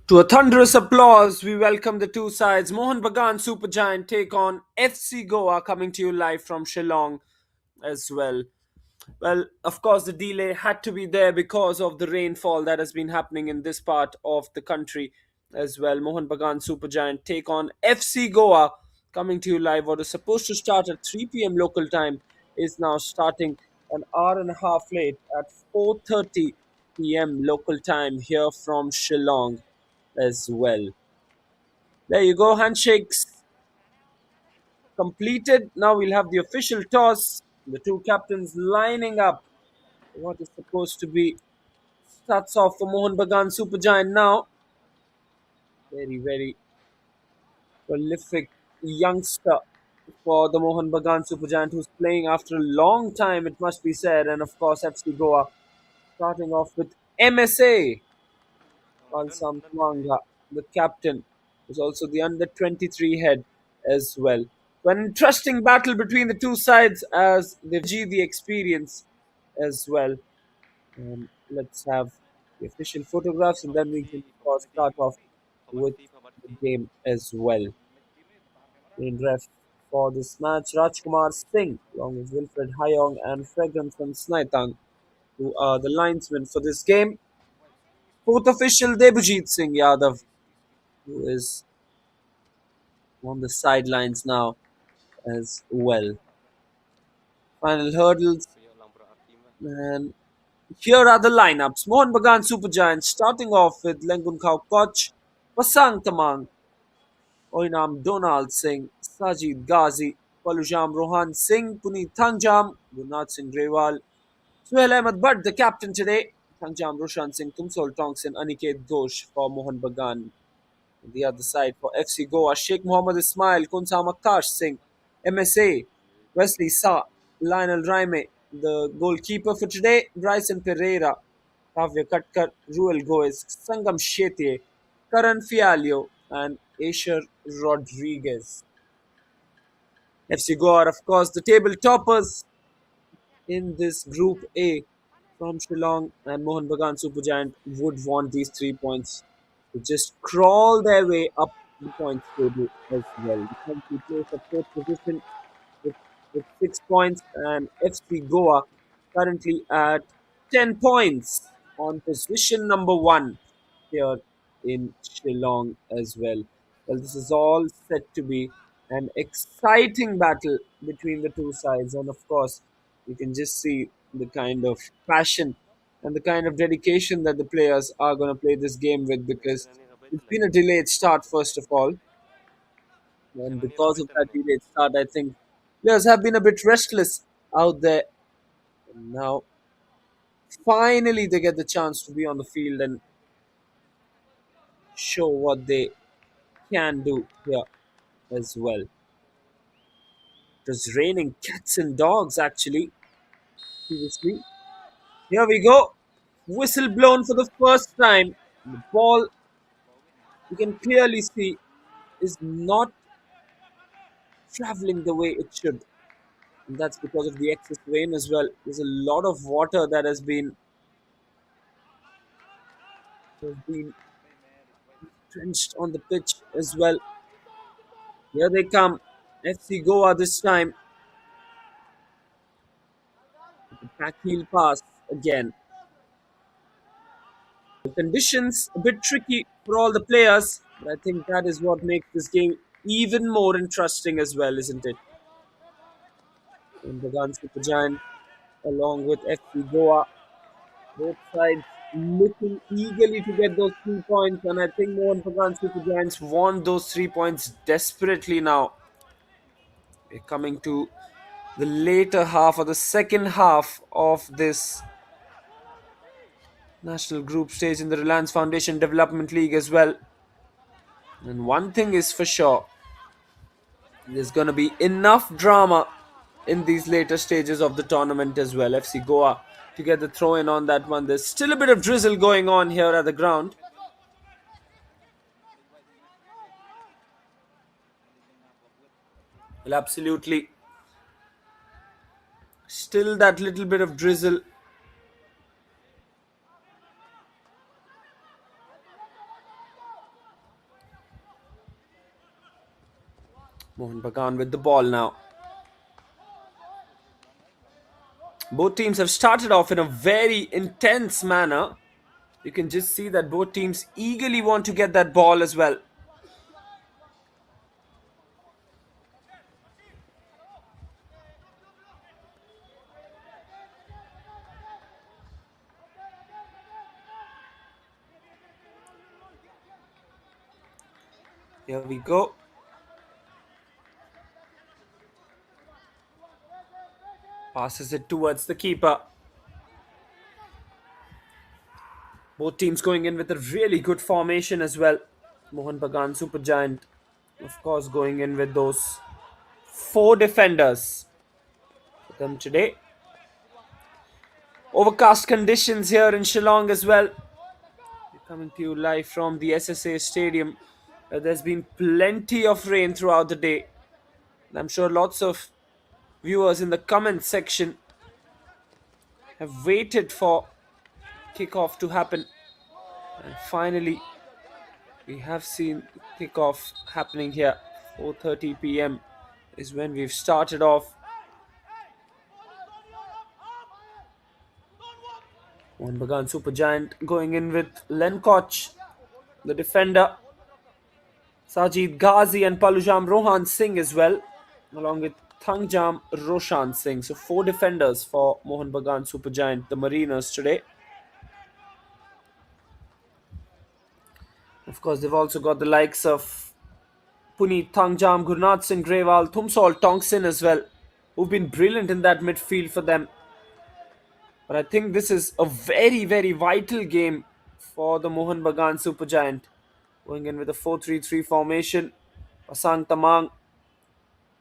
To a thunderous applause, we welcome the two sides. Mohun Bagan Supergiant take on FC Goa, coming to you live from Shillong as well. Well, of course, the delay had to be there because of the rainfall that has been happening in this part of the country as well. Mohun Bagan Supergiant take on FC Goa, coming to you live. What is supposed to start at 3 p.m. local time is now starting an hour and a half late at 4:30 p.m. local time here from Shillong as well. There you go, handshakes completed. Now we'll have the official toss. The two captains lining up. What is supposed to be starts off for Mohun Bagan Supergiant now. Very, very prolific youngster for the Mohun Bagan Supergiant who's playing after a long time, it must be said. And of course, FC Goa starting off with MSA. Balsam Twanga, the captain, is also the under 23 head as well. So an interesting battle between the two sides as they the experience as well. Let's have the official photographs and then we can of course start off with the game as well. In ref for this match, Rajkumar Singh, along with Wilfred Hayong and Fragrance from Snaitang, who are the linesmen for this game. Fourth official, Debujit Singh Yadav, who is on the sidelines now as well. Final hurdles, and here are the lineups. Mohun Bagan Supergiants starting off with Lengun Khao Koch, Pasang Tamang, Oinam Donald Singh, Sajid Ghazi, Palujam Rohan Singh, Puneet Thangjam, Gurnath Singh Rewal, Suhail Ahmed Bhatt, the captain today, Thangjam Roshan Singh, Tumsol Tongsin, Aniket Ghosh for Mohun Bagan. On the other side for FC Goa, Sheikh Mohammed Ismail, Kunsam Akash Singh, MSA, Wesley Sa, Lionel Raime, the goalkeeper for today, Bryson Pereira, Kavya Katkar, Ruel Goes, Sangam Shetye, Karan Fialio, and Asher Rodriguez. FC Goa are, of course, the table toppers in this Group A from Shillong, and Mohun Bagan Supergiant would want these 3 points to just crawl their way up the points table as well. The country plays at fourth position with, with 6 points, and FC Goa currently at 10 points on position number one here in Shillong as well. Well, this is all set to be an exciting battle between the two sides, and of course, you can just see the kind of passion and the kind of dedication that the players are going to play this game with because it's been a delayed start, first of all, and because of that delayed start, I think players have been a bit restless out there. And now, finally, they get the chance to be on the field and show what they can do here as well. It was raining cats and dogs actually previously. Here we go. Whistle blown for the first time. The ball you can clearly see is not traveling the way it should. And that's because of the excess rain as well. There's a lot of water that has been drenched on the pitch as well. Here they come. FC Goa this time. The back heel pass again. The conditions a bit tricky for all the players, but I think that is what makes this game even more interesting as well, isn't it? And the Gun Supergiant along with FC Goa, both sides looking eagerly to get those 3 points, and I think Mohun Bagan Supergiants want those 3 points desperately now. We're coming to the later half or the second half of this national group stage in the Reliance Foundation Development League as well. And one thing is for sure, there's going to be enough drama in these later stages of the tournament as well. FC Goa to get the throw in on that one. There's still a bit of drizzle going on here at the ground. Well, absolutely. Still that little bit of drizzle. Mohun Bagan with the ball now. Both teams have started off in a very intense manner. You can just see that both teams eagerly want to get that ball as well. Here we go. Passes it towards the keeper. Both teams going in with a really good formation as well. Mohun Bagan Supergiant, of course, going in with those four defenders for them today. Overcast conditions here in Shillong as well. We're coming to you live from the SSA Stadium. There's been plenty of rain throughout the day. And I'm sure lots of viewers in the comment section have waited for kickoff to happen. And finally, we have seen kickoff happening here. 4:30 p.m. is when we've started off. Mohun Bagan Supergiant going in with Lenkoch, the defender. Sajid Ghazi and Palujam Rohan Singh as well, along with Thangjam Roshan Singh. So four defenders for Mohun Bagan Supergiant, the Mariners today. Of course, they've also got the likes of Puneet Thangjam, Gurnath Singh Grewal, Thumsol Tongsin as well, who've been brilliant in that midfield for them. But I think this is a very, very vital game for the Mohun Bagan Supergiant. Going in with a 4-3-3 formation. Pasang Tamang,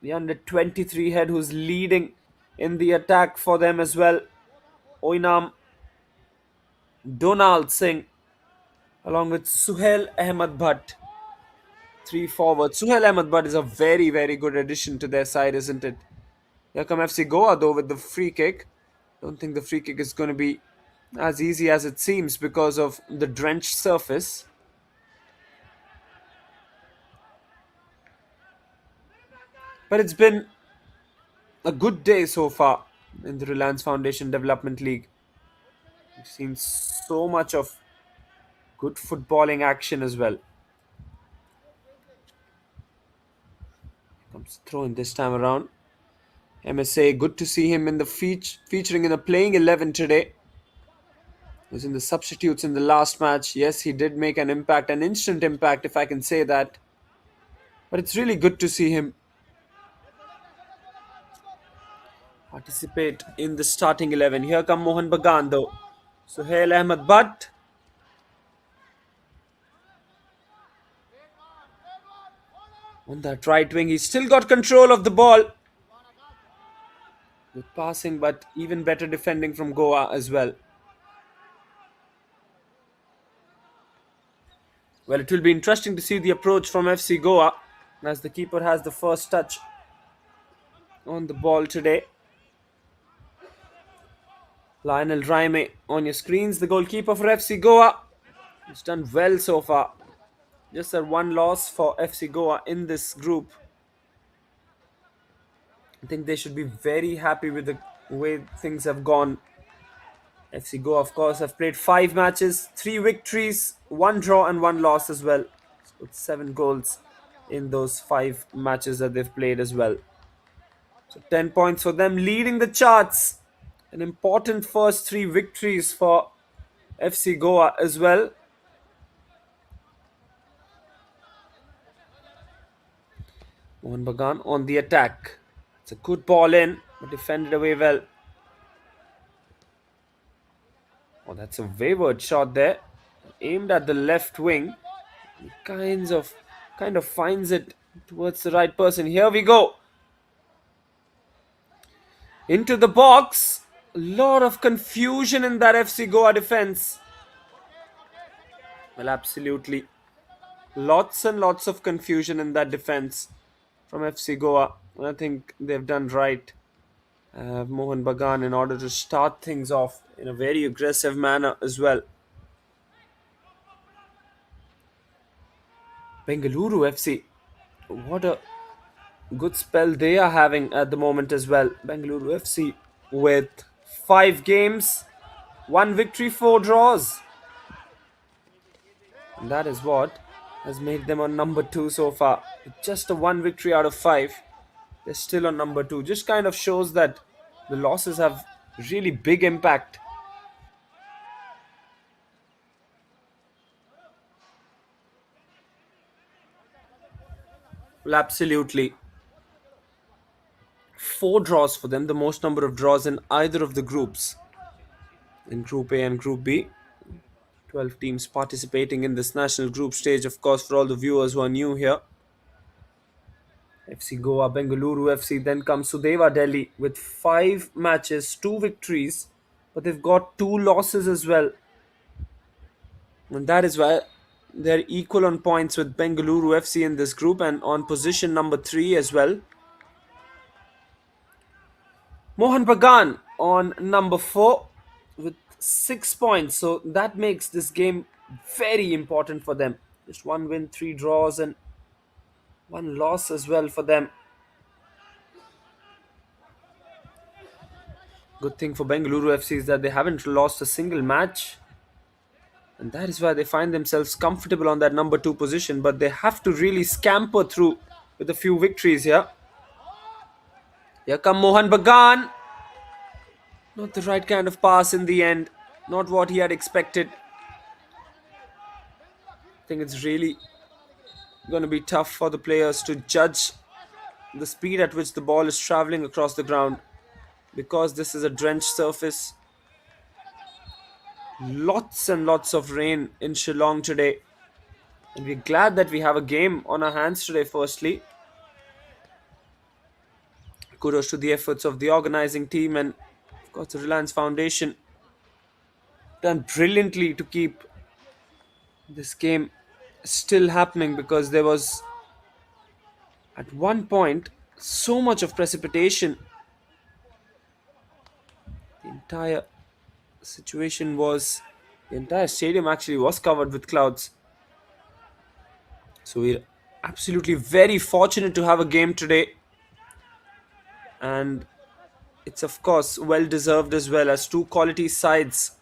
the under 23 head who's leading in the attack for them as well. Oinam Donald Singh, along with Suhail Ahmed Bhatt. Three forwards. Suhail Ahmed Bhatt is a very, very good addition to their side, isn't it? Here come FC Goa though with the free kick. Don't think the free kick is going to be as easy as it seems because of the drenched surface. But it's been a good day so far in the Reliance Foundation Development League. We've seen so much of good footballing action as well. Comes throw in this time around. MSA, good to see him in the featuring in the playing 11 today. He was in the substitutes in the last match. Yes, he did make an impact, an instant impact, if I can say that. But it's really good to see him participate in the starting 11. Here come Mohun Bagan though. Suhail Ahmed Bhatt. On that right wing, he's still got control of the ball. Good passing, but even better defending from Goa as well. Well, it will be interesting to see the approach from FC Goa as the keeper has the first touch on the ball today. Lionel Raime on your screens, the goalkeeper for FC Goa. He's done well so far. Just a one loss for FC Goa in this group. I think they should be very happy with the way things have gone. FC Goa, of course, have played 5 matches, 3 victories, 1 draw and 1 loss as well. So it's 7 goals in those 5 matches that they've played as well. So 10 points for them, leading the charts. An important first 3 victories for FC Goa as well. Mohun Bagan on the attack. It's a good ball in, but defended away well. Oh, that's a wayward shot there. Aimed at the left wing. He kind of finds it towards the right person. Here we go. Into the box. A lot of confusion in that FC Goa defense. Well, absolutely. Lots and lots of confusion in that defense from FC Goa. I think they've done right. Mohun Bagan in order to start things off in a very aggressive manner as well. Bengaluru FC. What a Good spell they are having at the moment as well. Bengaluru FC with 5 games, 1 victory, 4 draws. And that is what has made them on number 2 so far. With just a 1 victory out of 5, they're still on number 2. Just kind of shows that the losses have really big impact. Well, absolutely. 4 draws for them, the most number of draws in either of the groups. In Group A and Group B, 12 teams participating in this national group stage. Of course, for all the viewers who are new here, FC Goa, Bengaluru FC, then comes Sudeva Delhi with 5 matches, 2 victories, but they've got 2 losses as well. And that is why they're equal on points with Bengaluru FC in this group and on position number 3 as well. Mohun Bagan on number 4 with 6 points. So that makes this game very important for them. Just 1 win, 3 draws, and 1 loss as well for them. Good thing for Bengaluru FC is that they haven't lost a single match. And that is why they find themselves comfortable on that number 2 position. But they have to really scamper through with a few victories here. Here come Mohun Bagan. Not the right kind of pass in the end. Not what he had expected. I think it's really going to be tough for the players to judge the speed at which the ball is traveling across the ground. Because this is a drenched surface. Lots and lots of rain in Shillong today. And we're glad that we have a game on our hands today, firstly. Kudos to the efforts of the organizing team and, of course, the Reliance Foundation. Done brilliantly to keep this game still happening because there was, at one point, so much of precipitation. The entire situation was, the entire stadium actually was covered with clouds. So we're absolutely very fortunate to have a game today. And it's, of course, well deserved as well as two quality sides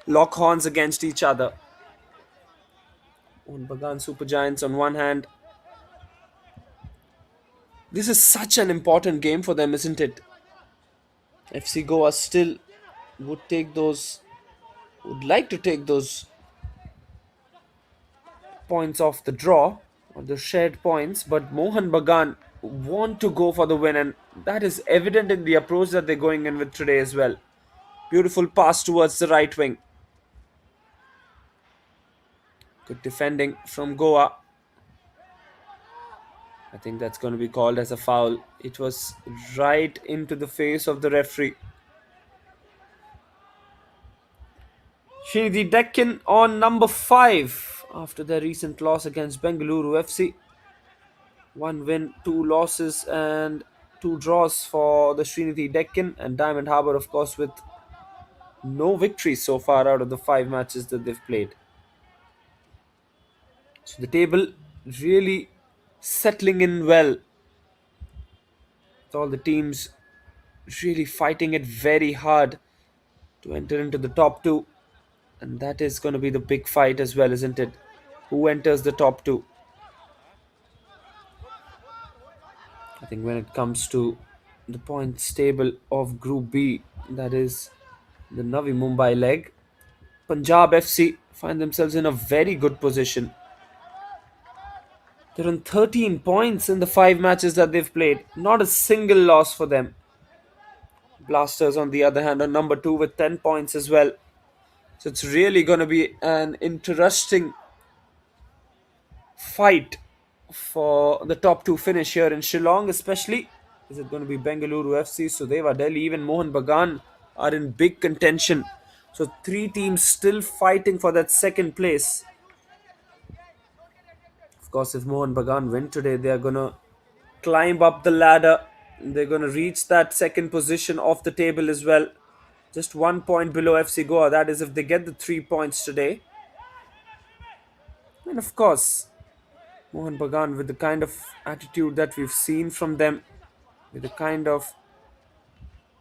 lock horns against each other. On Bagan Super Giants on one hand. This is such an important game for them, isn't it? FC Goa still would take those, would like to take those points off the draw, or the shared points, but Mohun Bagan want to go for the win, and that is evident in the approach that they're going in with today as well. Beautiful pass towards the right wing. Good defending from Goa. I think that's going to be called as a foul. It was right into the face of the referee. Srinidhi Deccan on number 5 after their recent loss against Bengaluru FC. 1 win, 2 losses, and 2 draws for the Srinidhi Deccan, and Diamond Harbour, of course, with no victories so far out of the 5 matches that they've played. So the table really settling in well. With all the teams really fighting it very hard to enter into the top 2. And that is going to be the big fight as well, isn't it? Who enters the top 2? I think when it comes to the points table of Group B, that is the Navi Mumbai leg, Punjab FC find themselves in a very good position. They're on 13 points in the 5 matches that they've played. Not a single loss for them. Blasters, on the other hand, are number 2 with 10 points as well. So it's really going to be an interesting fight for the top 2 finish here in Shillong, especially. Is it going to be Bengaluru FC, Sudeva Delhi, even Mohun Bagan are in big contention. So 3 teams still fighting for that second place. Of course, if Mohun Bagan win today, they are going to climb up the ladder. They're going to reach that second position off the table as well. Just 1 point below FC Goa. That is if they get the 3 points today. And of course, Mohun Bagan, with the kind of attitude that we've seen from them, with the kind of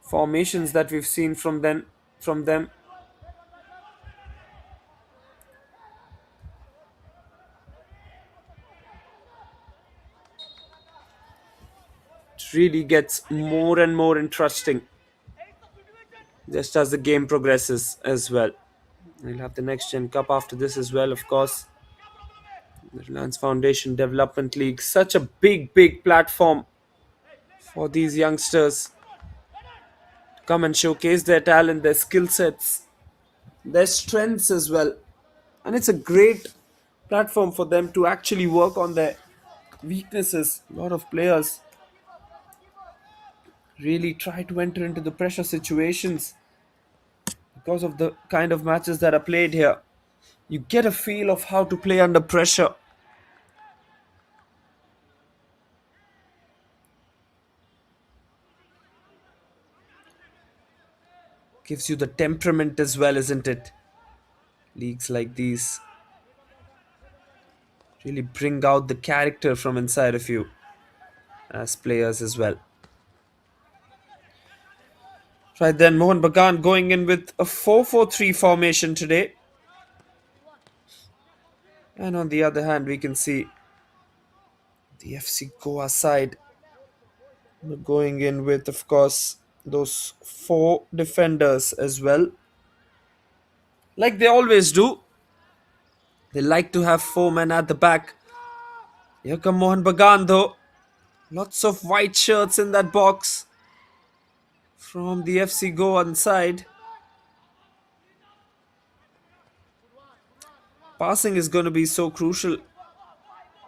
formations that we've seen from them, it really gets more and more interesting just as the game progresses as well. We'll have the next gen cup after this as well, of course. The Reliance Foundation Development League, such a big platform for these youngsters to come and showcase their talent, their skill sets, their strengths as well. And it's a great platform for them to actually work on their weaknesses. A lot of players really try to enter into the pressure situations because of the kind of matches that are played here. You get a feel of how to play under pressure. Gives you the temperament as well, isn't it? Leagues like these really bring out the character from inside of you as players as well. Right then, Mohun Bagan going in with a 4-4-3 formation today. And on the other hand, we can see the FC Goa side going in with, of course, those four defenders as well. Like they always do, they like to have four men at the back. Here come Mohun Bagan though. Lots of white shirts in that box from the FC Goa side. Passing is going to be so crucial.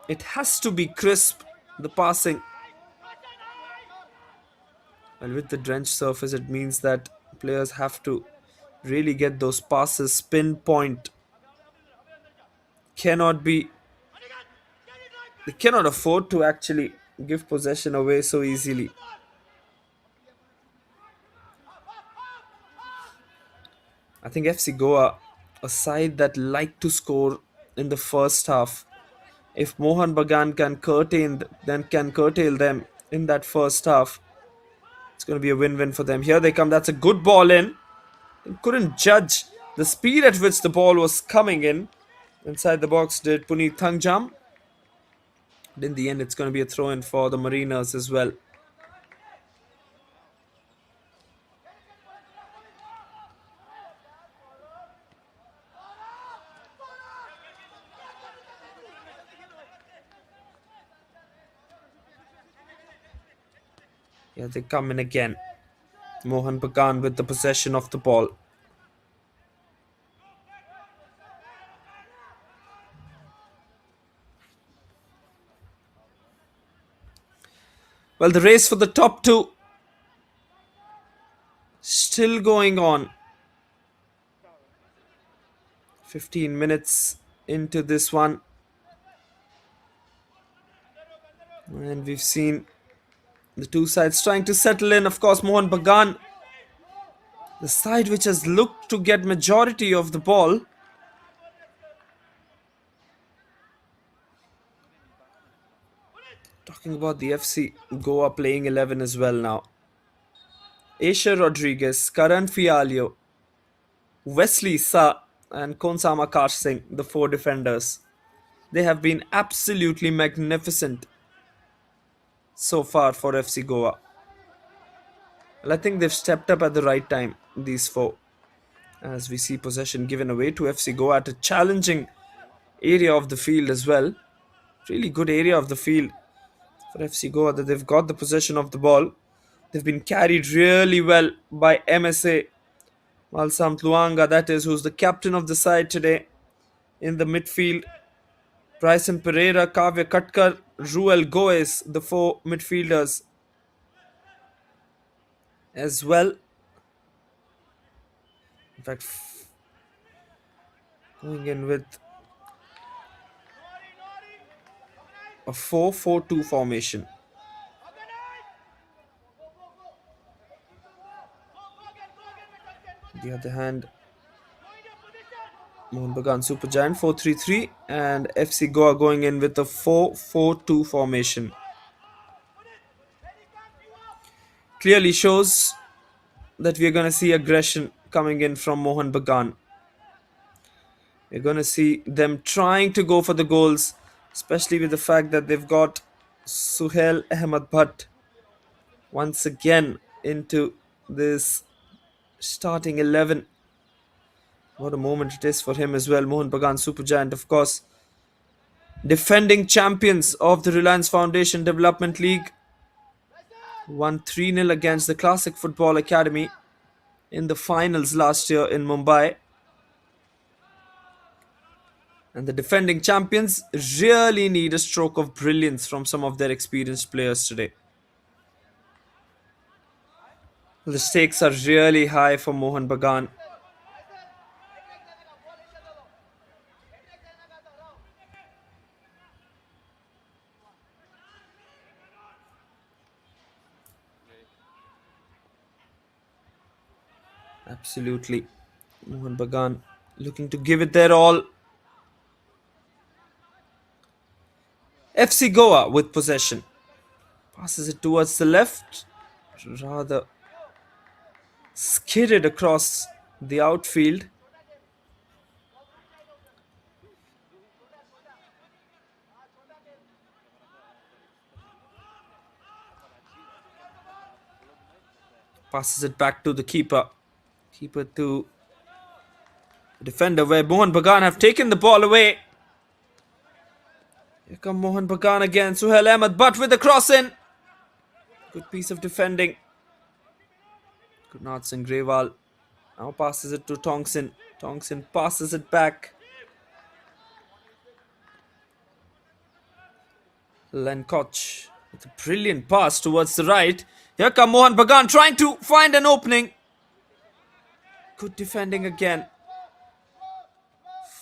It has to be crisp, the passing. And with the drenched surface, it means that players have to really get those passes pinpoint. Cannot be, they cannot afford to actually give possession away so easily. I think FC Goa, a side that like to score in the first half. If Mohan Bagan can curtail them in that first half, it's going to be a win-win for them. Here they come. That's a good ball in. Couldn't judge the speed at which the ball was coming in. Inside the box did Puneet Thangjam. But in the end, it's going to be a throw-in for the Mariners as well. Yeah, they come in again. Mohan Bagan with the possession of the ball. Well, the race for the top two still going on. 15 minutes into this one. And we've seen the two sides trying to settle in. Of course, Mohun Bagan, the side which has looked to get majority of the ball. Talking about the FC Goa playing 11 as well now. Aisha Rodriguez, Karan Fialio, Wesley Sa, and Konsama Karsh Singh, the four defenders. They have been absolutely magnificent so far for FC Goa. Well, I think they've stepped up at the right time, these four. As we see possession given away to FC Goa at a challenging area of the field as well. Really good area of the field for FC Goa that they've got the possession of the ball. They've been carried really well by MSA Malsam Luanga, that is, who's the captain of the side today. In the midfield, Bryson Pereira, Kavya Katkar, Ruel Goes, the four midfielders as well. In fact, going in with a 4-4-2 formation. On the other hand, Mohun Bagan Supergiant 4-3-3 and FC Goa going in with a 4-4-2 formation. Clearly shows that we're going to see aggression coming in from Mohun Bagan. We're going to see them trying to go for the goals, especially with the fact that they've got Suhail Ahmed Bhatt once again into this starting 11. What a moment it is for him as well. Mohun Bagan Supergiant, of course, defending champions of the Reliance Foundation Development League, won 3-0 against the Classic Football Academy in the finals last year in Mumbai. And the defending champions really need a stroke of brilliance from some of their experienced players today. The stakes are really high for Mohun Bagan. Absolutely. Mohun Bagan looking to give it their all. FC Goa with possession. Passes it towards the left. Rather skidded across the outfield. Passes it back to the keeper. Keeper to the defender where Mohun Bagan have taken the ball away. Here come Mohun Bagan again. Suhail Ahmed Bhatt with the cross in. Good piece of defending. Gurnath Singh Grewal now passes it to Tongsin. Tongsin passes it back. Lenkoch with a brilliant pass towards the right. Here come Mohun Bagan trying to find an opening. Good defending again.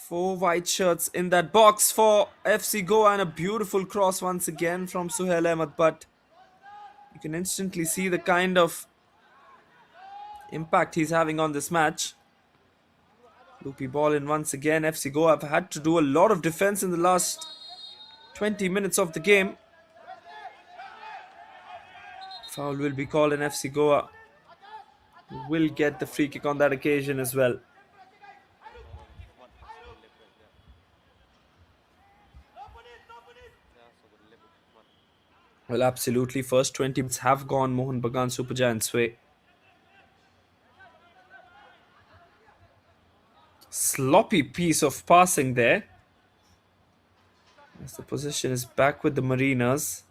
4 white shirts in that box for FC Goa and a beautiful cross once again from Suhail Ahmed Bhatt. You can instantly see the kind of impact he's having on this match. Loopy ball in once again. FC Goa have had to do a lot of defense in the last 20 minutes of the game. Foul will be called and FC Goa will get the free kick on that occasion as well. Well, absolutely. First 20 minutes have gone Mohun Bagan Supergiants' way. Sloppy piece of passing there. As the possession is back with the Mariners.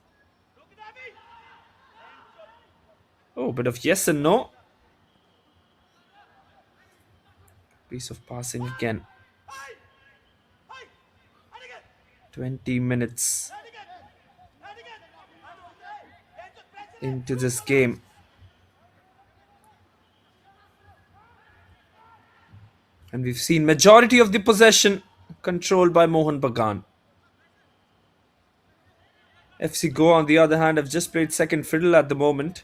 Oh, bit of yes and no. Piece of passing again. 20 minutes into this game. And we've seen majority of the possession controlled by Mohun Bagan. FC Goa, on the other hand, have just played second fiddle at the moment.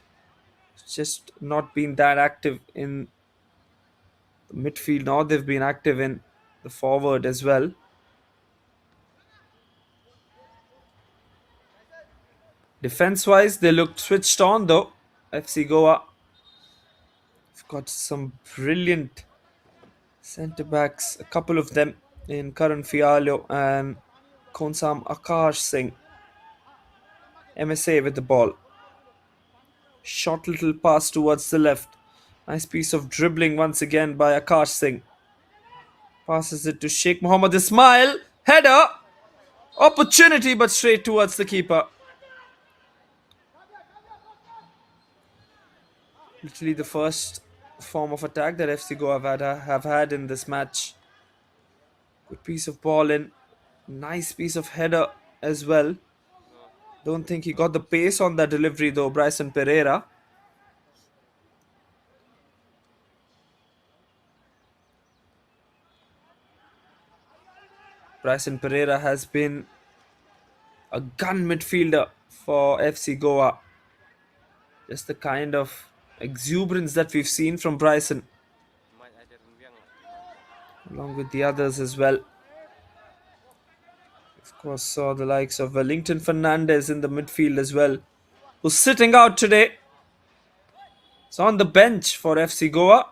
Just not been that active in the midfield. Now they've been active in the forward as well. Defense-wise, they looked switched on though. FC Goa have got some brilliant centre-backs, a couple of them in Karan Fiallo and Konsam Akash Singh. MSA with the ball. Short little pass towards the left. Nice piece of dribbling once again by Akash Singh. Passes it to Sheikh Mohammed Ismail. Header. Opportunity but straight towards the keeper. Literally the first form of attack that FC Goa have had in this match. Good piece of ball in. Nice piece of header as well. Don't think he got the pace on that delivery though, Bryson Pereira. Bryson Pereira has been a gun midfielder for FC Goa. Just the kind of exuberance that we've seen from Bryson. along with the others as well. Of course, saw the likes of Wellington Fernandez in the midfield as well, who's sitting out today. It's on the bench for FC Goa,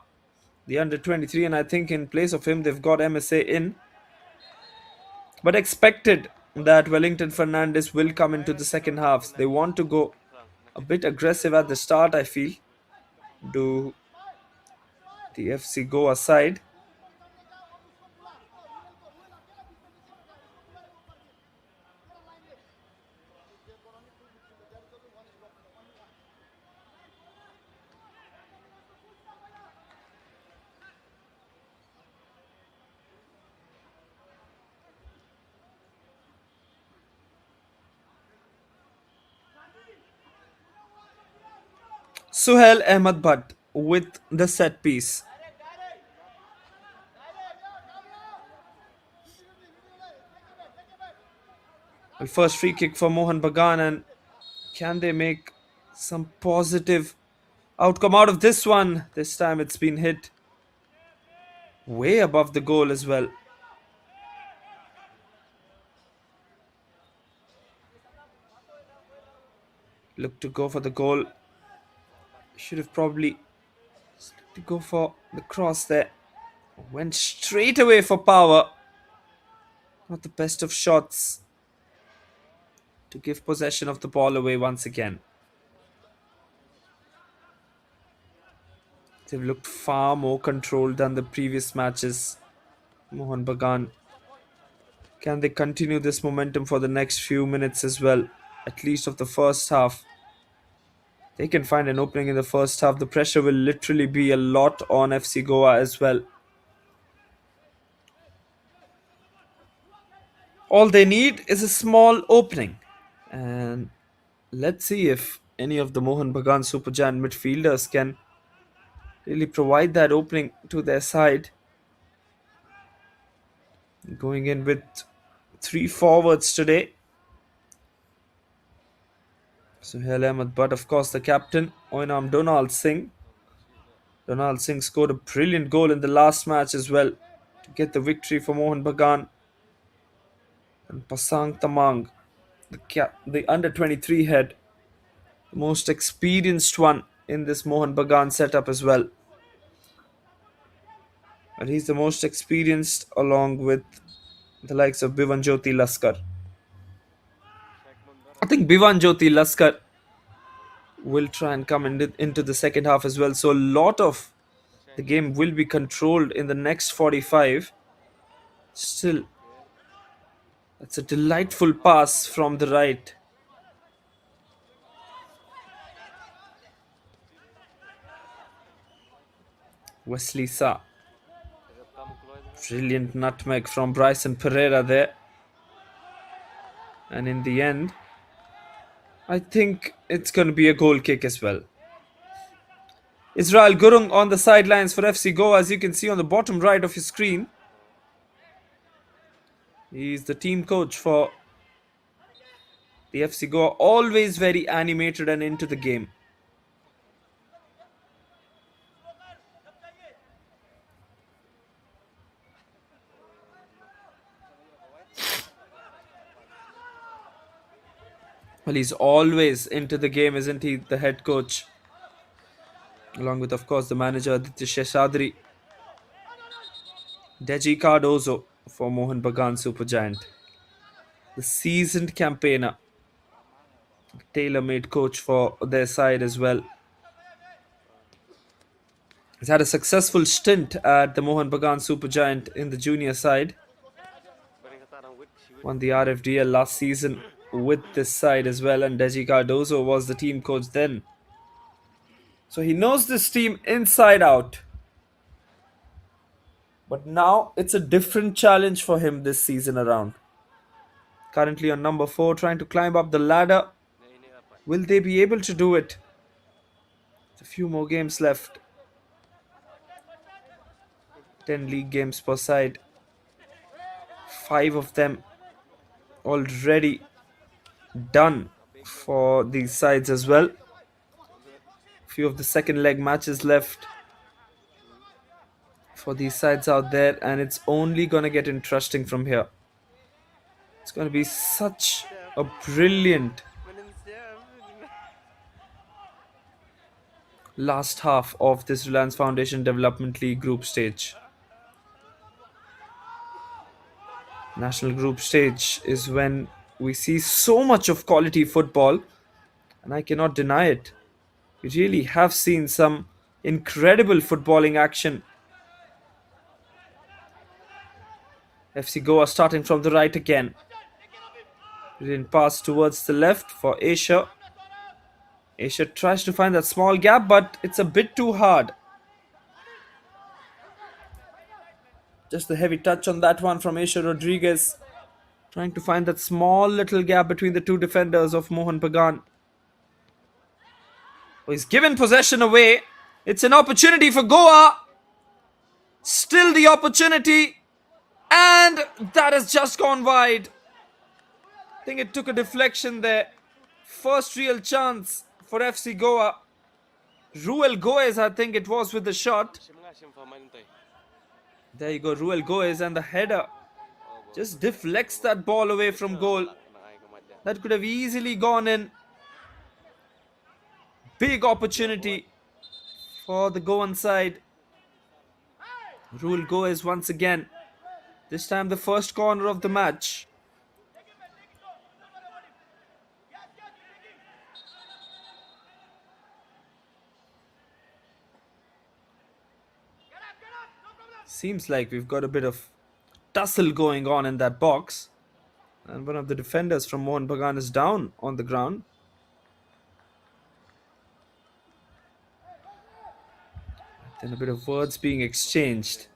the under 23, and I think in place of him they've got MSA in. But expected that Wellington Fernandez will come into the second half. They want to go a bit aggressive at the start, I feel, do the FC Goa side. Suhail Ahmed Bhatt with the set piece. Well, first free kick for Mohun Bagan, and can they make some positive outcome out of this one? This time it's been hit way above the goal as well. Look to go for the goal. Should have probably to go for the cross there. Went straight away for power. Not the best of shots to give possession of the ball away once again. They've looked far more controlled than the previous matches. Mohun Bagan. Can they continue this momentum for the next few minutes as well? At least of the first half. They can find an opening in the first half. The pressure will literally be a lot on FC Goa as well. All they need is a small opening. And let's see if any of the Mohun Bagan Supergiant midfielders can really provide that opening to their side. Going in with three forwards today. Suhail Ahmed, but of course the captain, Oinam Donald Singh. Donald Singh scored a brilliant goal in the last match as well to get the victory for Mohun Bagan. And Pasang Tamang, the under 23 head, the most experienced one in this Mohun Bagan setup as well. But he's the most experienced along with the likes of Bivan Jyoti Laskar. I think Bivan Jyoti Laskar will try and come into the second half as well. So a lot of the game will be controlled in the next 45. Still, that's a delightful pass from the right. Wesley Sa. Brilliant nutmeg from Bryson Pereira there. And in the end, I think it's going to be a goal kick as well. Israel Gurung on the sidelines for FC Goa, as you can see on the bottom right of your screen. He's the team coach for the FC Goa, always very animated and into the game. Well, he's always into the game, isn't he, the head coach? Along with, of course, the manager, Aditya Sheshadri. Deji Cardozo for Mohun Bagan Supergiant. The seasoned campaigner. Tailor-made coach for their side as well. He's had a successful stint at the Mohun Bagan Supergiant in the junior side. Won the RFDL last season with this side as well, and Deji Cardozo was the team coach then. So he knows this team inside out. But now it's a different challenge for him this season around. Currently on number 4, trying to climb up the ladder. Will they be able to do it? A few more games left. 10 league games per side. 5 of them already done for these sides as well. Few of the second leg matches left for these sides out there, and it's only gonna get interesting from here. It's gonna be such a brilliant last half of this Reliance Foundation Development League group stage. National group stage is when we see so much of quality football, and I cannot deny it. We really have seen some incredible footballing action. FC Goa starting from the right again. Brilliant pass towards the left for Asia. Asia tries to find that small gap, but it's a bit too hard. Just the heavy touch on that one from Asia Rodriguez. Trying to find that small little gap between the two defenders of Mohun Bagan. Oh, he's given possession away. It's an opportunity for Goa. Still the opportunity. And that has just gone wide. I think it took a deflection there. First real chance for FC Goa. Ruel Goes, I think it was, with the shot. There you go, Ruel Goes, and the header just deflects that ball away from goal. That could have easily gone in. Big opportunity for the Goan side. Ruel Goes once again. This time the first corner of the match. Seems like we've got a bit of tussle going on in that box. And one of the defenders from Mohun Bagan is down on the ground. Then a bit of words being exchanged.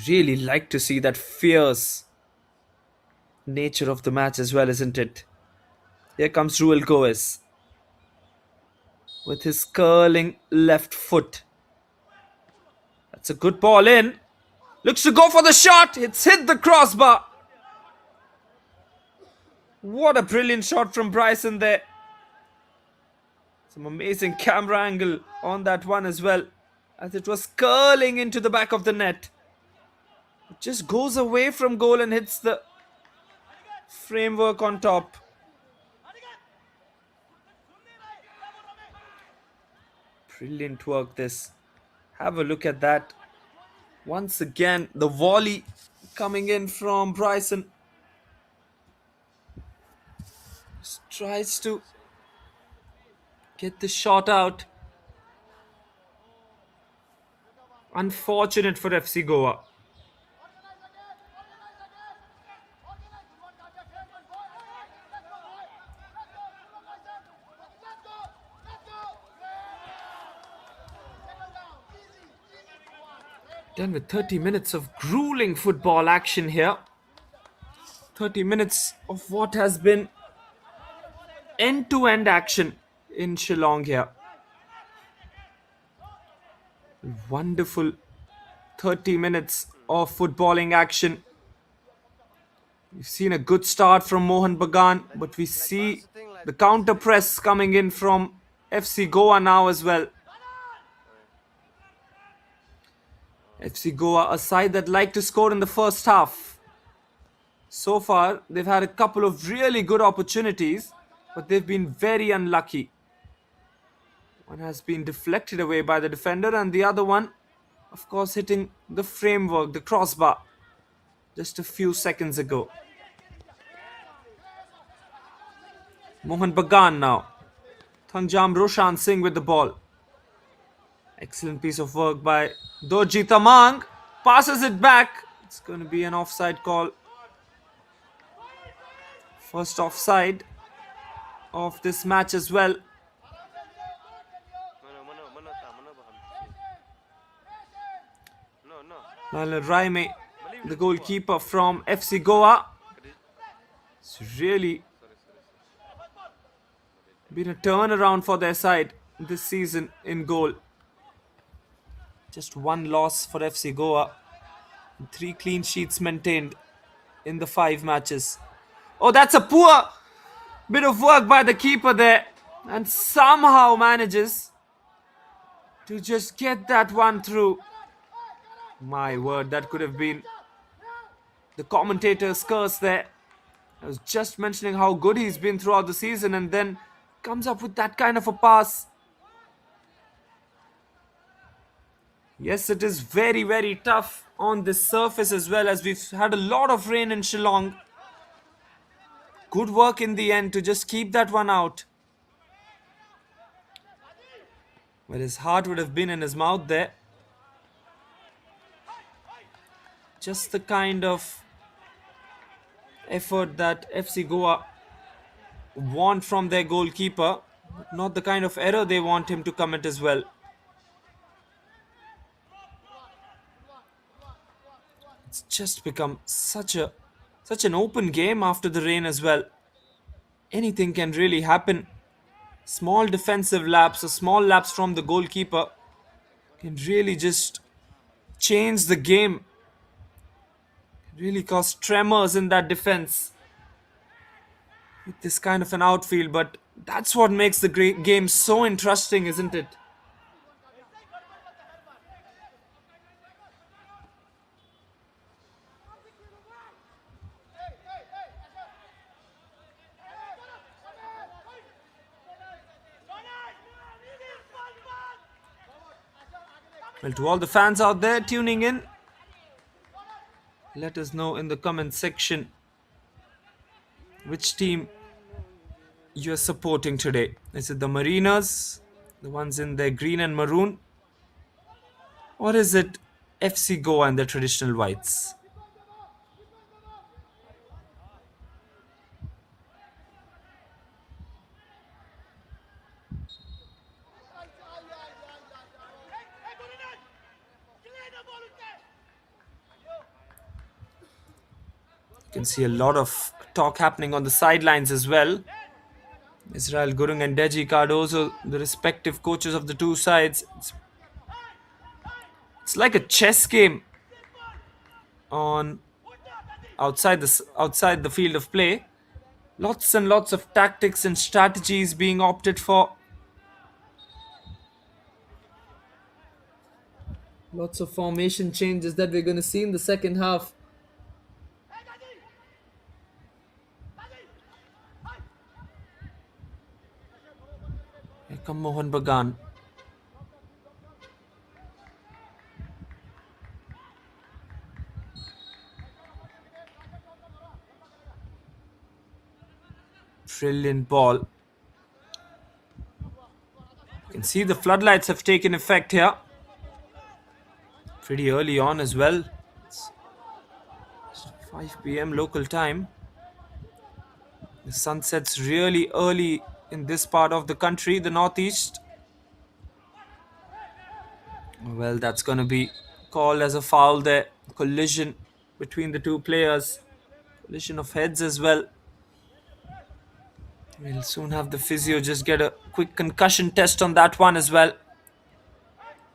Really like to see that fierce nature of the match as well, isn't it? Here comes Ruel Goes with his curling left foot. That's a good ball in. Looks to go for the shot. It's hit the crossbar. What a brilliant shot from Bryson there. Some amazing camera angle on that one as well, as it was curling into the back of the net. It just goes away from goal and hits the framework on top. Brilliant work this. Have a look at that. Once again, the volley coming in from Bryson. Just tries to get the shot out. Unfortunate for FC Goa. Done with 30 minutes of grueling football action here. 30 minutes of what has been end-to-end action in Shillong here. Wonderful 30 minutes of footballing action. We've seen a good start from Mohun Bagan, but we see the counter press coming in from FC Goa now as well. FC Goa, a side that like to score in the first half. So far, they've had a couple of really good opportunities, but they've been very unlucky. One has been deflected away by the defender, and the other one, of course, hitting the framework, the crossbar, just a few seconds ago. Mohun Bagan now. Thangjam Roshan Singh with the ball. Excellent piece of work by Dorji Tamang. Passes it back. It's going to be an offside call. First offside of this match as well. Lal Raime, the goalkeeper from FC Goa. It's really been a turnaround for their side this season in goal. Just one loss for FC Goa. 3 clean sheets maintained in the 5 matches. Oh, that's a poor bit of work by the keeper there. And somehow manages to just get that one through. My word, that could have been the commentator's curse there. I was just mentioning how good he's been throughout the season and then comes up with that kind of a pass. Yes, it is very, very tough on this surface as well, as we've had a lot of rain in Shillong. Good work in the end to just keep that one out. Well, his heart would have been in his mouth there. Just the kind of effort that FC Goa want from their goalkeeper, but not the kind of error they want him to commit as well. It's just become such an open game after the rain as well. Anything can really happen. Small defensive lapse or small lapse from the goalkeeper can really just change the game. Really cause tremors in that defense with this kind of an outfield, but that's what makes the game so interesting, isn't it? Well, to all the fans out there tuning in, let us know in the comment section which team you're supporting today. Is it the Mariners, the ones in their green and maroon, or is it FC Goa and the traditional whites? You can see a lot of talk happening on the sidelines as well. Israel Gurung and Deji Cardozo, the respective coaches of the two sides. It's like a chess game on outside the field of play. Lots and lots of tactics and strategies being opted for. Lots of formation changes that we're going to see in the second half. Here come Mohun Bagan. Brilliant ball. You can see the floodlights have taken effect here. Pretty early on as well. It's 5 p.m. local time. The sun sets really early in this part of the country, the northeast. Well, that's going to be called as a foul there. Collision between the two players. Collision of heads as well. We'll soon have the physio just get a quick concussion test on that one as well.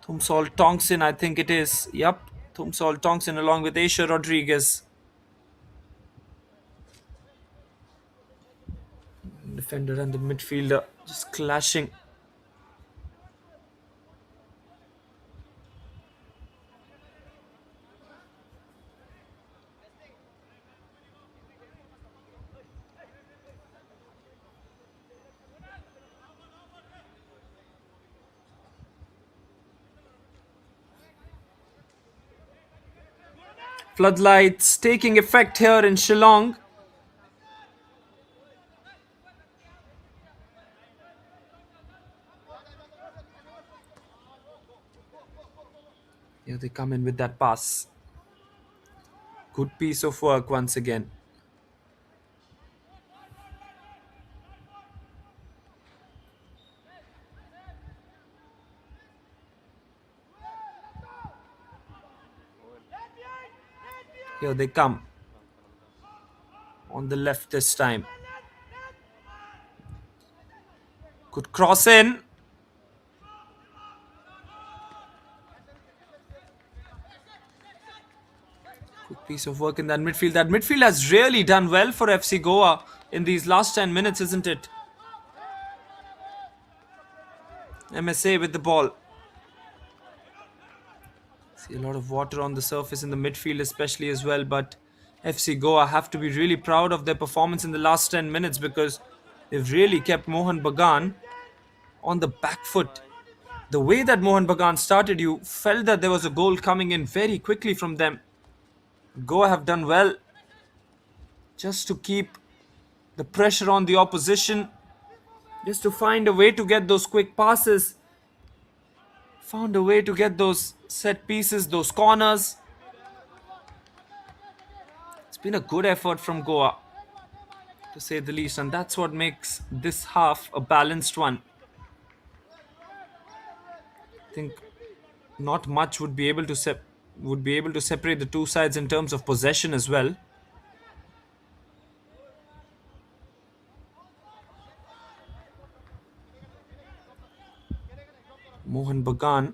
Thumsol Tongsin, I think it is. Yep, Thumsol Tongsin along with Aisha Rodriguez. Defender and the midfielder just clashing. Floodlights taking effect here in Shillong. Here they come in with that pass. Good piece of work once again. Here they come. On the left this time. Good cross in. Good piece of work in that midfield. That midfield has really done well for FC Goa in these last 10 minutes, isn't it? MSA with the ball. See a lot of water on the surface in the midfield, especially as well. But FC Goa have to be really proud of their performance in the last 10 minutes because they've really kept Mohun Bagan on the back foot. The way that Mohun Bagan started, you felt that there was a goal coming in very quickly from them. Goa have done well just to keep the pressure on the opposition, just to find a way to get those quick passes, found a way to get those set pieces, those corners. It's been a good effort from Goa, to say the least, and that's what makes this half a balanced one. I think not much would be able to separate the two sides in terms of possession as well. Mohun Bagan,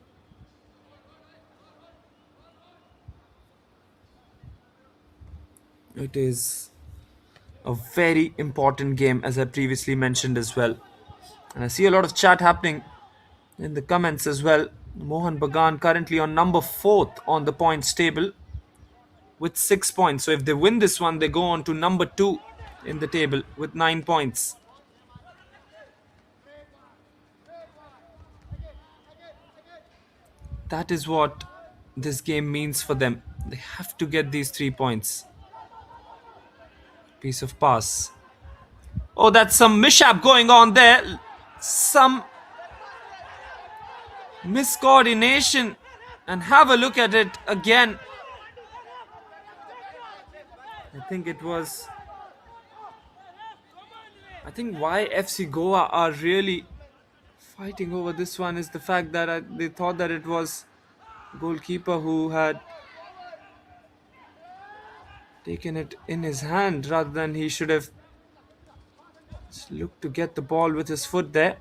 it is a very important game, as I previously mentioned as well. And I see a lot of chat happening in the comments as well. Mohun Bagan currently on number 4th on the points table with 6 points. So if they win this one, they go on to number 2 in the table with 9 points. That is what this game means for them. They have to get these 3 points. Piece of pass. Oh, that's some mishap going on there. Some miscoordination. And have a look at it again. I think why FC Goa are really fighting over this one is the fact that they thought that it was goalkeeper who had taken it in his hand rather than he should have looked to get the ball with his foot there.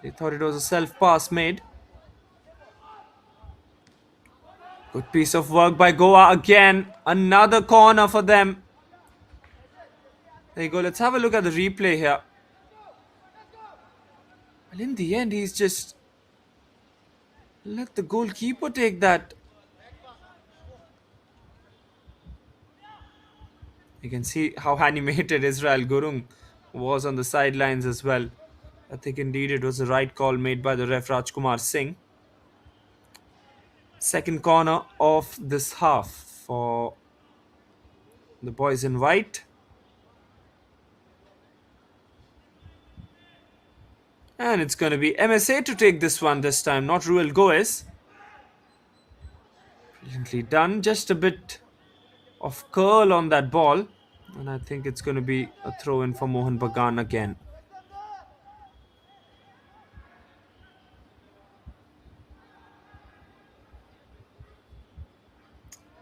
They thought it was a self pass made. Good piece of work by Goa again. Another corner for them. There you go. Let's have a look at the replay here. Well, in the end, he's just let the goalkeeper take that. You can see how animated Israel Gurung was on the sidelines as well. I think indeed it was the right call made by the ref Rajkumar Singh. Second corner of this half for the boys in white. And it's going to be MSA to take this one this time, not Ruel Goes. Brilliantly done. Just a bit of curl on that ball. And I think it's going to be a throw in for Mohun Bagan again.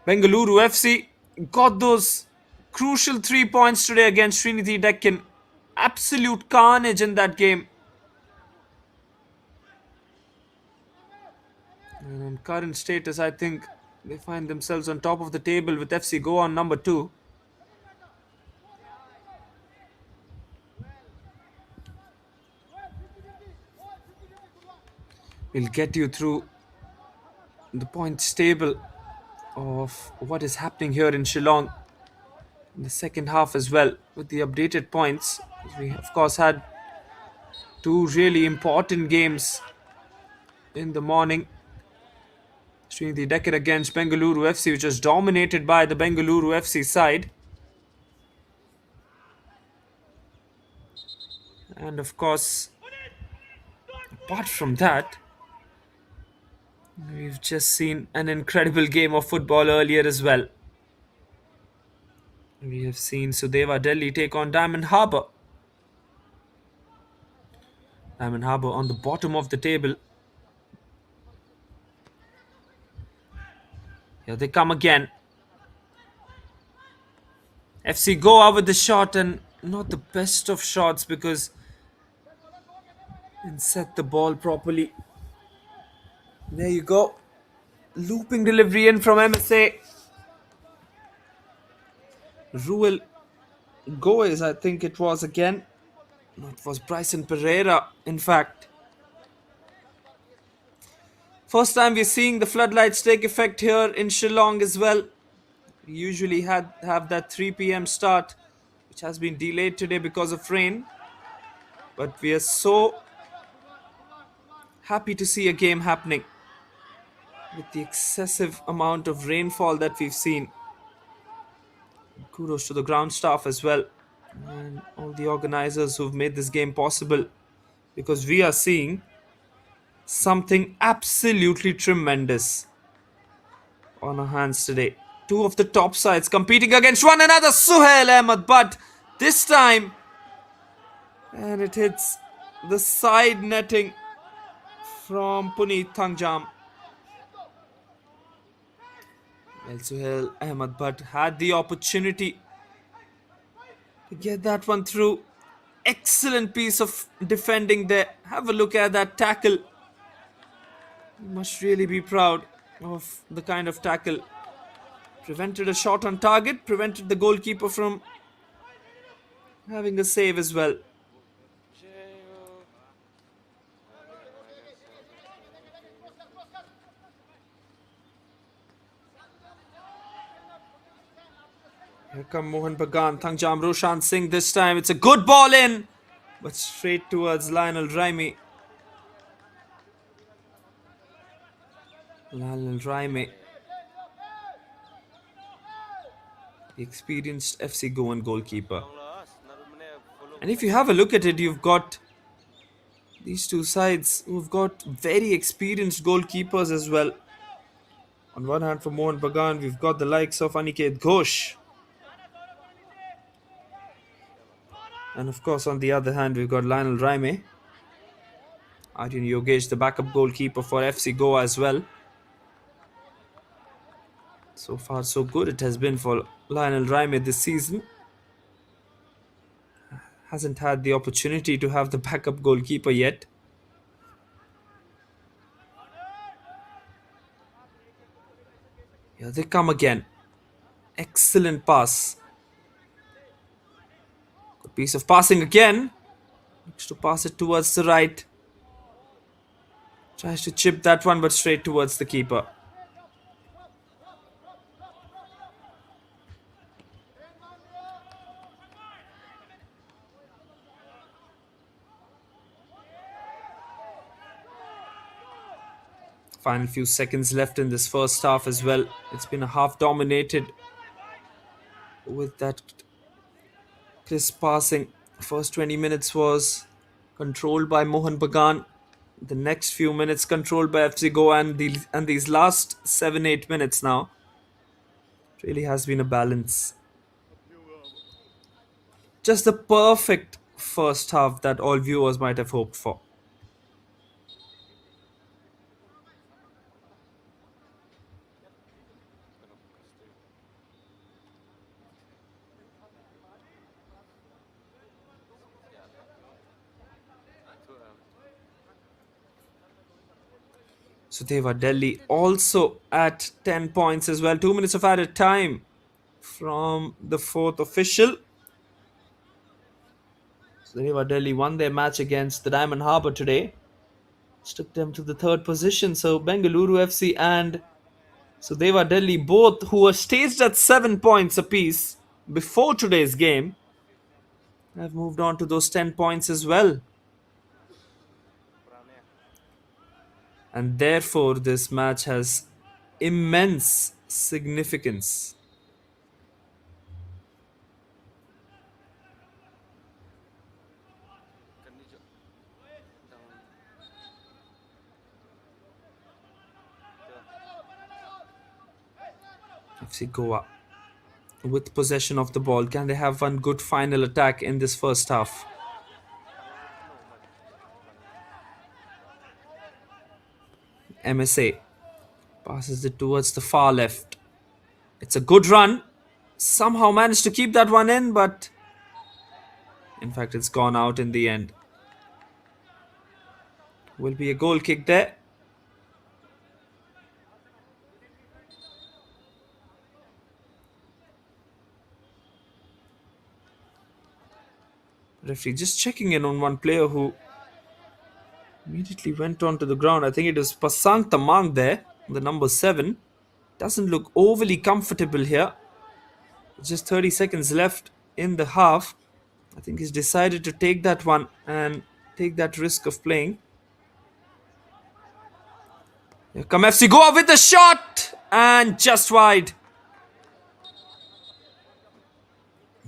Bengaluru FC got those crucial 3 points today against Trinity Deccan. Absolute carnage in that game. And in current status, I think they find themselves on top of the table with FC Goa on number 2. We'll get you through the points table of what is happening here in Shillong in the second half as well with the updated points. We of course had 2 really important games in the morning. Trinity Deccan against Bengaluru FC, which was dominated by the Bengaluru FC side. And of course, apart from that, we've just seen an incredible game of football earlier as well. We have seen Sudeva Delhi take on Diamond Harbour. Diamond Harbour on the bottom of the table. Here they come again. FC Goa with the shot, and not the best of shots because didn't set the ball properly. There you go. Looping delivery in from MSA. Ruel Goes, I think it was again. No, it was Bryson Pereira, in fact. First time we're seeing the floodlights take effect here in Shillong as well. We usually have that 3 p.m. start, which has been delayed today because of rain. But we are so happy to see a game happening with the excessive amount of rainfall that we've seen. Kudos to the ground staff as well and all the organizers who've made this game possible, because we are seeing something absolutely tremendous on our hands today. Two of the top sides competing against one another. Suhail Ahmed, but this time, and it hits the side netting from Puneet Thangjam. Well, Suhail Ahmed but had the opportunity to get that one through. Excellent piece of defending there. Have a look at that tackle. You must really be proud of the kind of tackle. Prevented a shot on target, prevented the goalkeeper from having a save as well. Here come Mohun Bagan, Thangjam Roshan Singh this time. It's a good ball in, but straight towards Lionel Raime. Lionel Raime, the experienced FC Goan goalkeeper. And if you have a look at it, you've got these two sides who've got very experienced goalkeepers as well. On one hand, for Mohun Bagan, we've got the likes of Aniket Ghosh. And of course, on the other hand, we've got Lionel Raime. Arjun Yogesh, the backup goalkeeper for FC Goa as well. So far, so good it has been for Lionel Raime this season. Hasn't had the opportunity to have the backup goalkeeper yet. Here they come again. Excellent pass. Good piece of passing again. Looks to pass it towards the right. Tries to chip that one, but straight towards the keeper. Final few seconds left in this first half as well. It's been a half dominated with that crisp passing. First 20 minutes was controlled by Mohun Bagan. The next few minutes controlled by FC Goa, and these last 7-8 minutes now, it really has been a balance. Just the perfect first half that all viewers might have hoped for. Sudheva Delhi also at 10 points as well. 2 minutes of added time from the fourth official. Sudheva Delhi won their match against the Diamond Harbour today. Took them to the third position. So Bengaluru FC and Sudheva Delhi, both who were staged at 7 points apiece before today's game, have moved on to those 10 points as well. And therefore, this match has immense significance. FC Goa with possession of the ball. Can they have one good final attack in this first half? MSA passes it towards the far left. It's a good run. Somehow managed to keep that one in, but in fact it's gone out in the end. Will be a goal kick there. Referee just checking in on one player who Immediately went onto the ground. I think it was Pasang Tamang there, the number 7. Doesn't look overly comfortable here. Just 30 seconds left in the half. I think he's decided to take that one and take that risk of playing. Here come FC Goa with the shot! And just wide.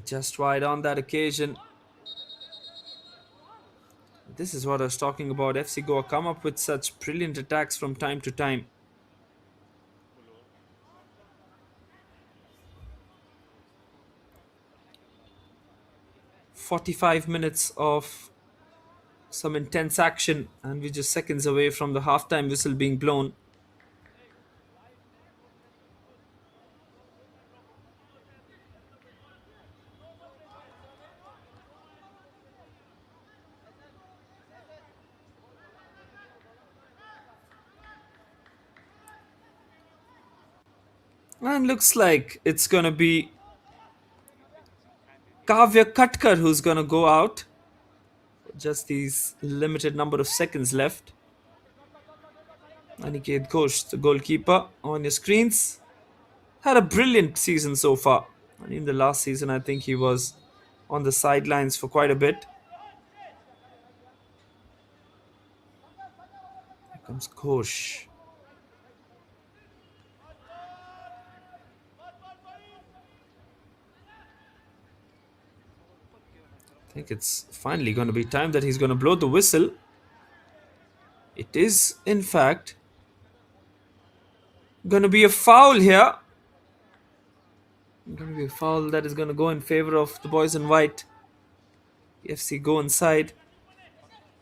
Just wide on that occasion. This is what I was talking about. FC Goa come up with such brilliant attacks from time to time. 45 minutes of some intense action, and we're just seconds away from the halftime whistle being blown. And looks like it's gonna be Kavya Katkar who's gonna go out. Just these limited number of seconds left. Aniket Ghosh, the goalkeeper, on your screens. Had a brilliant season so far. And in the last season, I think he was on the sidelines for quite a bit. Here comes Ghosh. I think it's finally going to be time that he's going to blow the whistle. It is, in fact, going to be a foul here. Going to be a foul that is going to go in favor of the boys in white. FC go inside.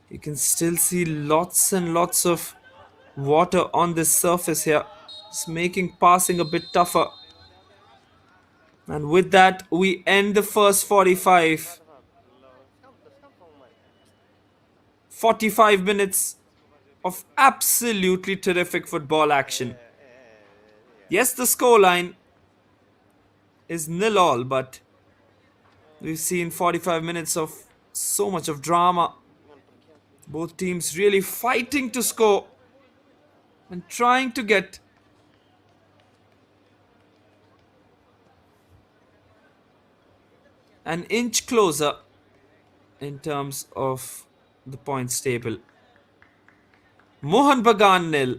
You can still see lots and lots of water on this surface here. It's making passing a bit tougher. And with that, we end the first 45. 45 minutes of absolutely terrific football action. Yes, the scoreline is nil all, but we've seen 45 minutes of so much of drama. Both teams really fighting to score and trying to get an inch closer in terms of the points table. Mohun Bagan nil,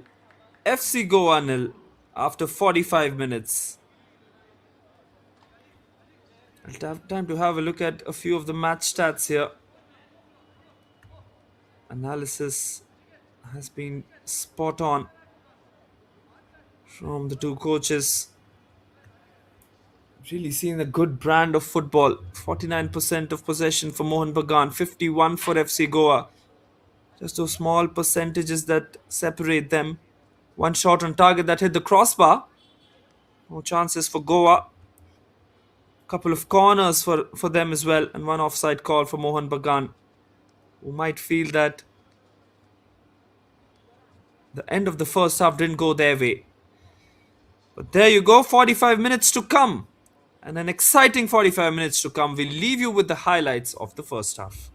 FC Goa nil after 45 minutes. I'll have time to have a look at a few of the match stats here. Analysis has been spot on from the two coaches. Really seeing a good brand of football. 49% of possession for Mohun Bagan, 51 for FC Goa. Just those small percentages that separate them. One shot on target that hit the crossbar. No chances for Goa. Couple of corners for them as well. And one offside call for Mohun Bagan, who might feel that the end of the first half didn't go their way. But there you go, 45 minutes to come. And an exciting 45 minutes to come. We'll leave you with the highlights of the first half.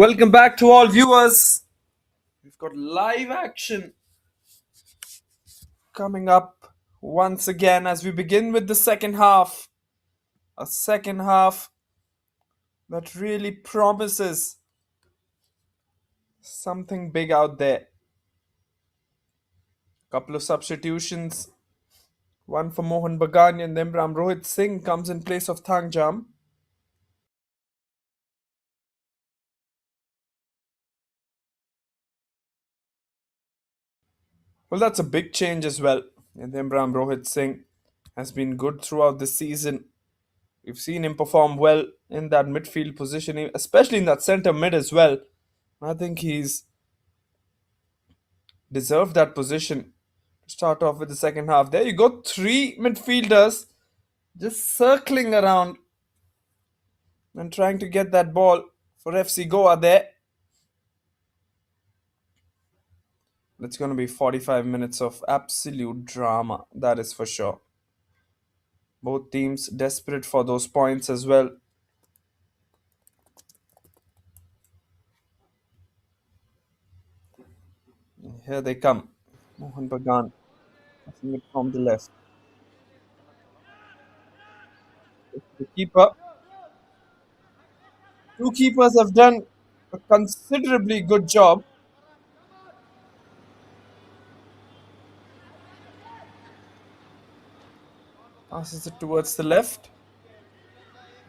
Welcome back to all viewers. We've got live action coming up once again as we begin with the second half. A second half that really promises something big out there. Couple of substitutions. One for Mohun Bagan and then Rohit Singh comes in place of Thangjam. Well, that's a big change as well. And then Rohit Singh has been good throughout the season. We've seen him perform well in that midfield position, especially in that centre mid as well. I think he's deserved that position to start off with the second half. There you go, three midfielders just circling around and trying to get that ball for FC Goa there. It's going to be 45 minutes of absolute drama, that is for sure. Both teams desperate for those points as well. Here they come. Mohun Bagan passing it from the left. The keeper. Two keepers have done a considerably good job. Passes it towards the left.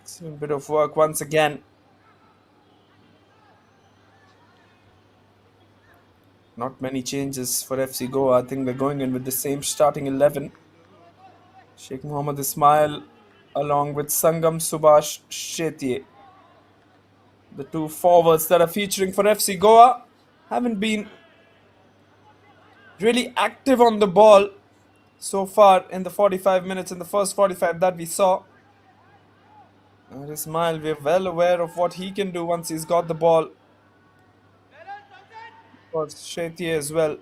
Excellent bit of work once again. Not many changes for FC Goa. I think they're going in with the same starting 11. Sheikh Mohammed Ismail along with Sangam Subhash Shetye. The two forwards that are featuring for FC Goa haven't been really active on the ball so far in the 45 minutes, in the first 45 that we saw. And Ismail, we're well aware of what he can do once he's got the ball. For Shetye as well.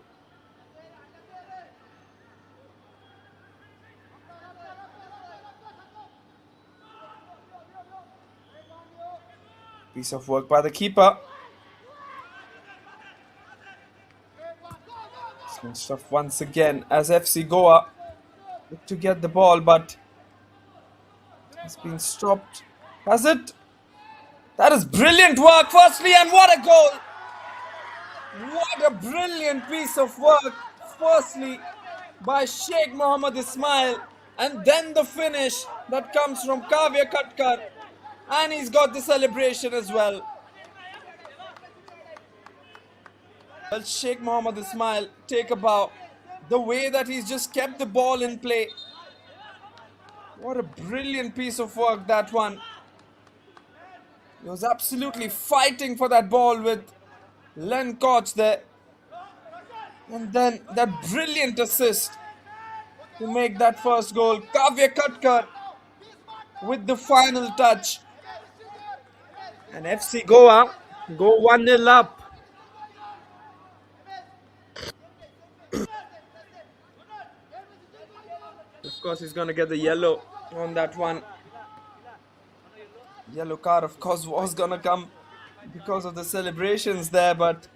Piece of work by the keeper. Excellent stuff once again as FC Goa look to get the ball, but it's been stopped. Has it? That is brilliant work, firstly, and what a goal! What a brilliant piece of work, firstly, by Sheikh Mohammed Ismail, and then the finish that comes from Kavya Katkar, and he's got the celebration as well. Well, Sheikh Mohammed Ismail, take a bow. The way that he's just kept the ball in play. What a brilliant piece of work that one. He was absolutely fighting for that ball with Len Koch there. And then that brilliant assist to make that first goal. Kavya Katkar with the final touch. And FC Goa go 1-0 up. Of course, he's going to get the yellow on that one. Yellow card, of course, was going to come because of the celebrations there, but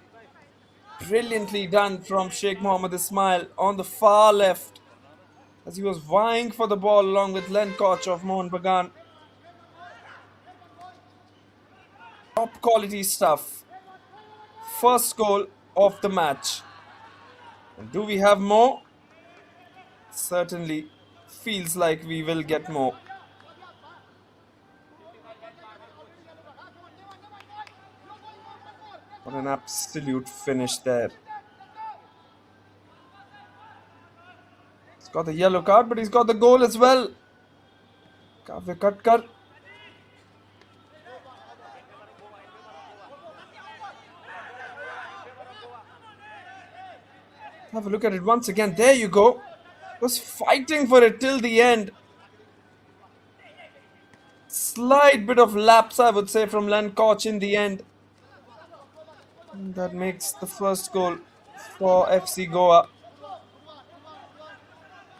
brilliantly done from Sheikh Mohammed Ismail on the far left as he was vying for the ball along with Len Koch of Mohun Bagan. Top quality stuff. First goal of the match. And do we have more? Certainly feels like we will get more. What an absolute finish there. He's got the yellow card, but he's got the goal as well. Kavya Katkar. Have a look at it once again. There you go. Was fighting for it till the end. Slight bit of lapse, I would say, from Len Koch in the end. And that makes the first goal for FC Goa.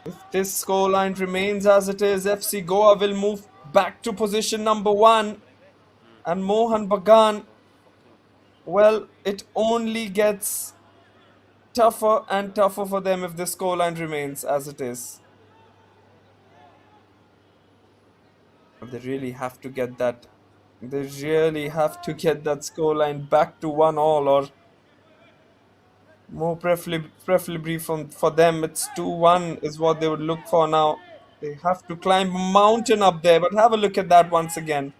If this scoreline remains as it is, FC Goa will move back to position number 1. And Mohun Bagan Well, it only gets tougher and tougher for them if the scoreline remains as it is. They really have to get that. They really have to get that scoreline back to 1-all, or more preferably from for them it's 2-1 is what they would look for now. They have to climb a mountain up there, but have a look at that once again.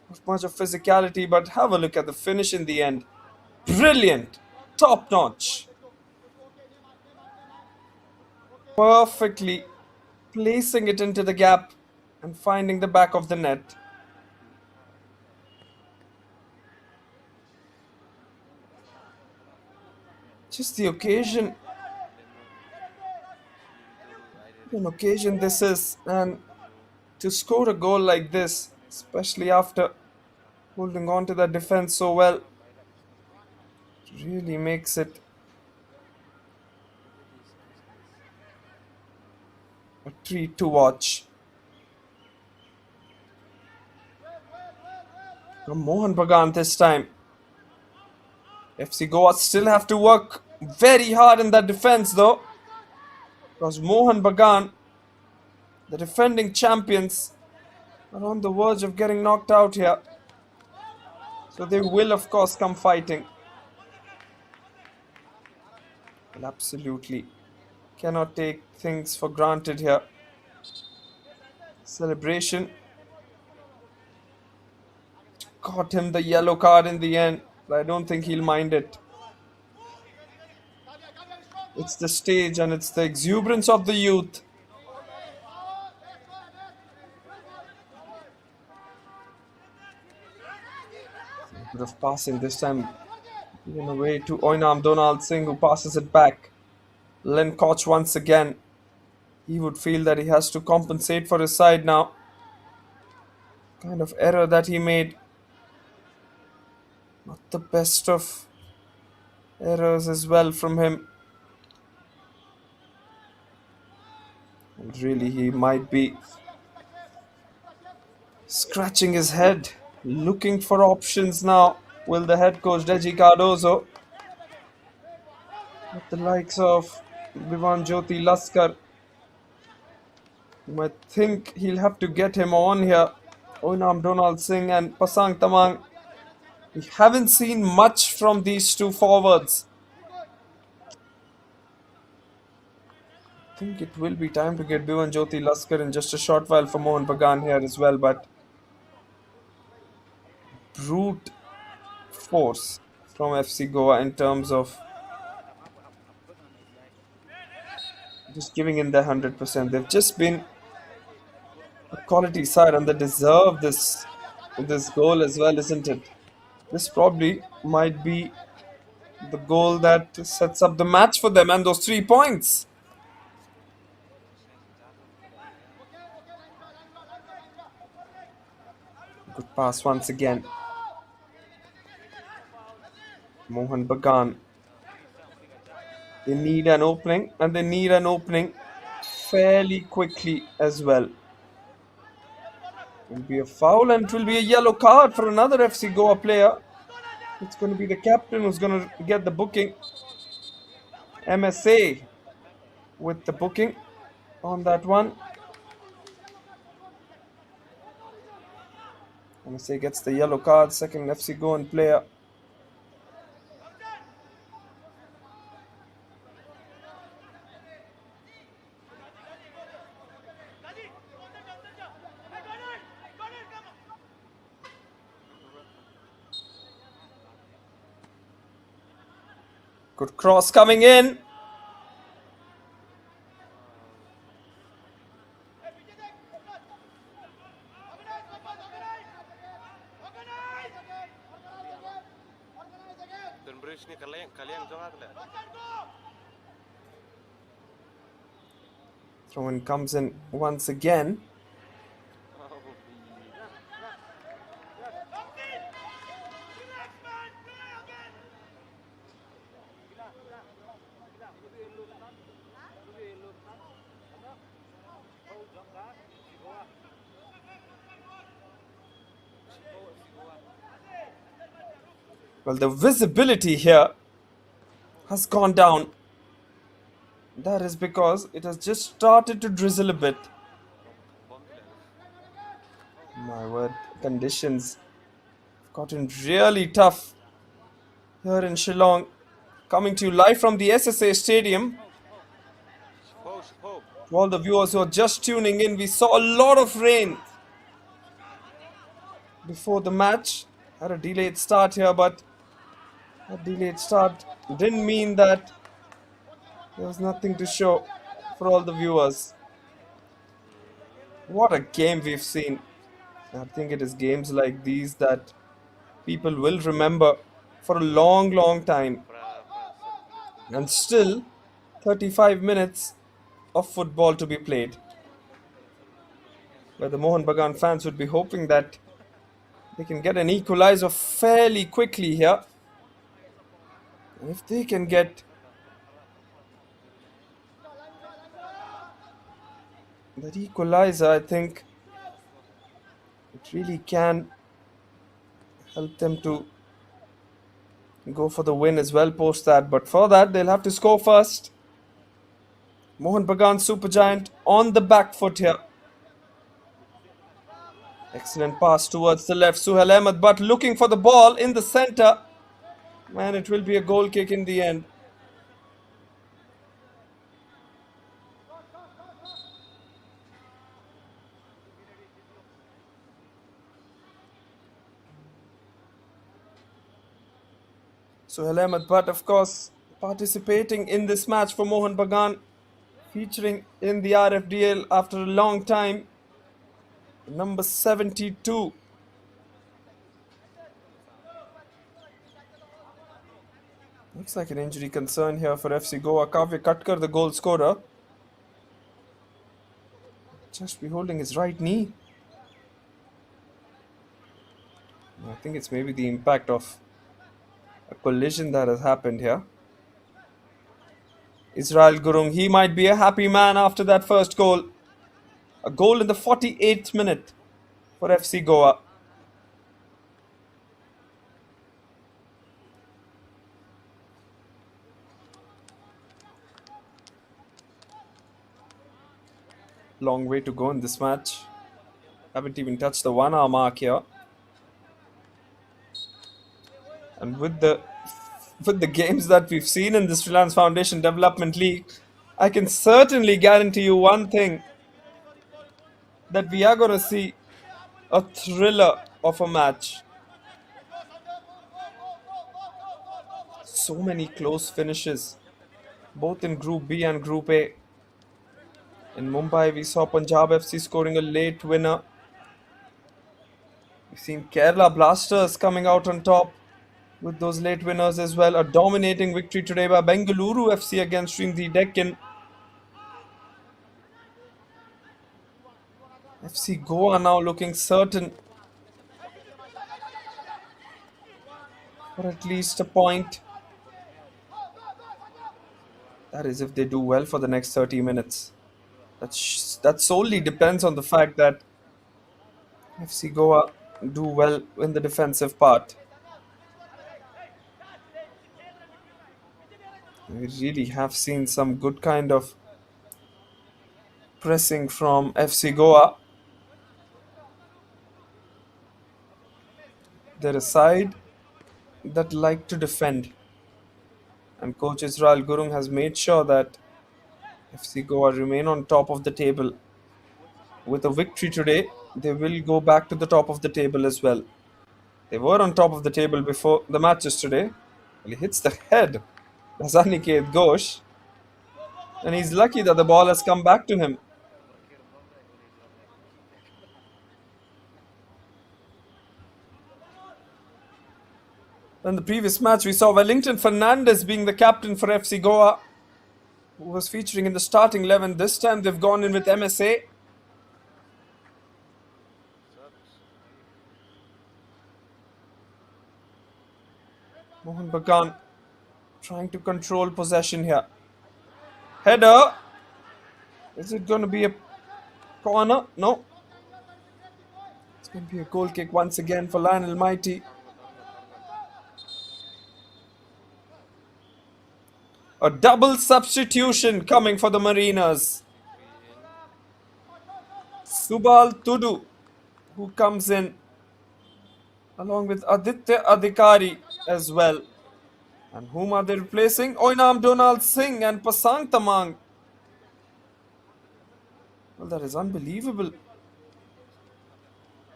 Not much of physicality, but have a look at the finish in the end. Brilliant, top notch, perfectly placing it into the gap and finding the back of the net. Just the occasion, an occasion this is, and to score a goal like this, especially after holding on to that defense so well, really makes it a treat to watch. From Mohun Bagan this time. FC Goa still have to work very hard in that defense though, because Mohun Bagan, the defending champions, are on the verge of getting knocked out here. So they will, of course, come fighting. Well, absolutely cannot take things for granted here. Celebration got him the yellow card in the end, but I don't think he'll mind it. It's the stage and it's the exuberance of the youth. Bit of passing this time, given away to Oinam Donald Singh, who passes it back. Len Koch once again. He would feel that he has to compensate for his side now. Kind of error that he made. Not the best of errors as well from him. And really, he might be scratching his head, looking for options now. Will the head coach Deji Cardozo, with the likes of Vivan Jyoti Laskar, you might think he'll have to get him on here. Oinam Donald Singh and Pasang Tamang. We haven't seen much from these two forwards. I think it will be time to get Bhuvan Jyoti Laskar in just a short while for Mohun Bagan here as well, but brute force from FC Goa in terms of just giving in their 100%. They've just been a quality side and they deserve this goal as well, isn't it? This probably might be the goal that sets up the match for them and those 3 points. Good pass once again. Mohun Bagan. They need an opening and they need an opening fairly quickly as well. It will be a foul and it will be a yellow card for another FC Goa player. It's going to be the captain who's going to get the booking. MSA with the booking on that one. MSA gets the yellow card, second FC Goan player. Good cross coming in. Throw in comes in once again. Well, the visibility here has gone down. That is because it has just started to drizzle a bit. My word, conditions have gotten really tough here in Shillong. Coming to you live from the SSA Stadium. To all the viewers who are just tuning in, we saw a lot of rain before the match. Had a delayed start here, but that delayed start didn't mean that there was nothing to show for all the viewers. What a game we've seen. I think it is games like these that people will remember for a long, long time. And still, 35 minutes of football to be played, where the Mohun Bagan fans would be hoping that they can get an equalizer fairly quickly here. And if they can get that equalizer, I think it really can help them to go for the win as well post that. But for that, they'll have to score first. Mohun Bagan Supergiant on the back foot here. Excellent pass towards the left. Suhail Ahmed, but looking for the ball in the center. Man, it will be a goal kick in the end. Suhail Ahmed, but of course, participating in this match for Mohun Bagan, featuring in the RFDL after a long time. Number 72. Looks like an injury concern here for FC Goa. Kavya Katkar, the goal scorer, just be holding his right knee. I think it's maybe the impact of a collision that has happened here. Israel Gurung, he might be a happy man after that first goal. A goal in the 48th minute for FC Goa. Long way to go in this match. Haven't even touched the 1 hour mark here. And with the games that we've seen in this Reliance Foundation Development League, I can certainly guarantee you one thing, that we are going to see a thriller of a match. So many close finishes, both in Group B and Group A. In Mumbai, we saw Punjab FC scoring a late winner. We've seen Kerala Blasters coming out on top with those late winners as well. A dominating victory today by Bengaluru FC against Srindhi Deccan. FC Goa now looking certain for at least a point. That is if they do well for the next 30 minutes. That solely depends on the fact that FC Goa do well in the defensive part. We really have seen some good kind of pressing from FC Goa. They're a side that like to defend. And coach Israel Gurung has made sure that FC Goa remain on top of the table. With a victory today, they will go back to the top of the table as well. They were on top of the table before the matches today. Well, he hits the head. That's Aniket Ghosh. And he's lucky that the ball has come back to him. In the previous match, we saw Wellington Fernandez being the captain for FC Goa, who was featuring in the starting 11. This time they've gone in with MSA. Mohun Bagan trying to control possession here. Header. Is it going to be a corner? No. It's going to be a goal kick once again for Lionel Mighty. A double substitution coming for the Mariners. Subal Tudu, who comes in along with Aditya Adhikari as well. And whom are they replacing? Oinam Donald Singh and Pasang Tamang. Well, that is unbelievable.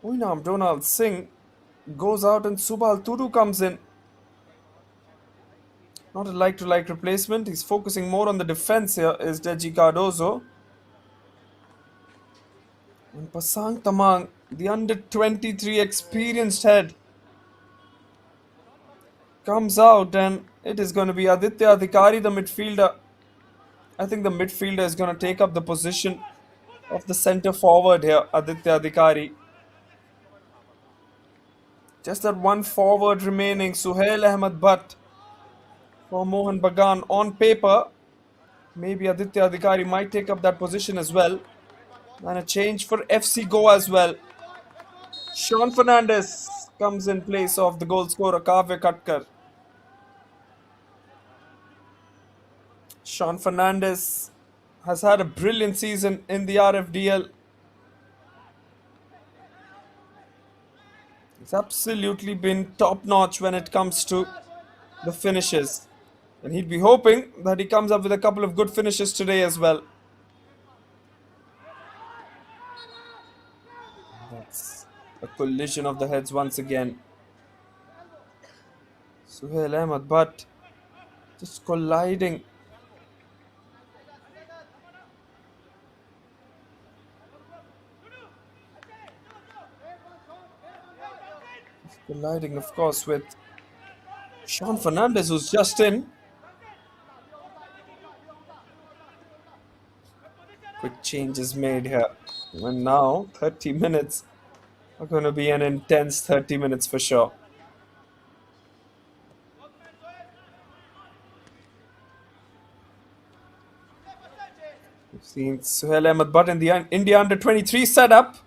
Oinam Donald Singh goes out and Subal Tudu comes in. Not a like-to-like replacement. He's focusing more on the defense here, is Deji Cardozo. And Pasang Tamang, the under-23 experienced head, comes out, and it is going to be Aditya Adhikari, the midfielder. I think the midfielder is going to take up the position of the centre forward here, Aditya Adhikari. Just that one forward remaining, Suhail Ahmed Bhatt for Mohun Bagan. On paper, maybe Aditya Adhikari might take up that position as well. And a change for FC Goa as well. Sean Fernandez comes in place of the goal scorer Kavya Katkar. Sean Fernandez has had a brilliant season in the RFDL. He's absolutely been top notch when it comes to the finishes. And he'd be hoping that he comes up with a couple of good finishes today as well. That's a collision of the heads once again. Suhail Ahmed Bhatt just colliding. Colliding, of course, with Sean Fernandez, who's just in. Quick changes made here. And now 30 minutes are going to be an intense 30 minutes for sure. We've seen Suhail Ahmed Bhatt in the India under-23 setup.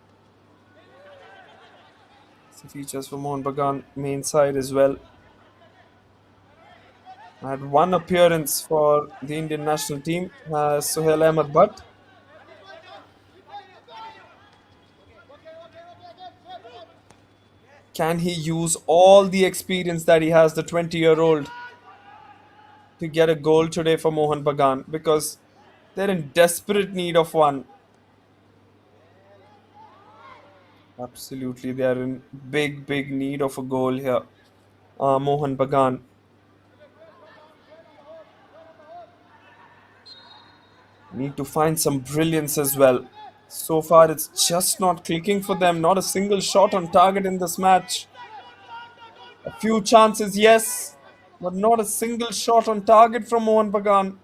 Some features for Mohun Bagan main side as well. Had one appearance for the Indian national team, Suhail Ahmed Bhatt. Can he use all the experience that he has, the 20-year-old, to get a goal today for Mohun Bagan? Because they're in desperate need of one. Absolutely, they are in big need of a goal here. Mohun Bagan. Need to find some brilliance as well. So far, it's just not clicking for them. Not a single shot on target in this match. A few chances, yes, but not a single shot on target from Mohun Bagan.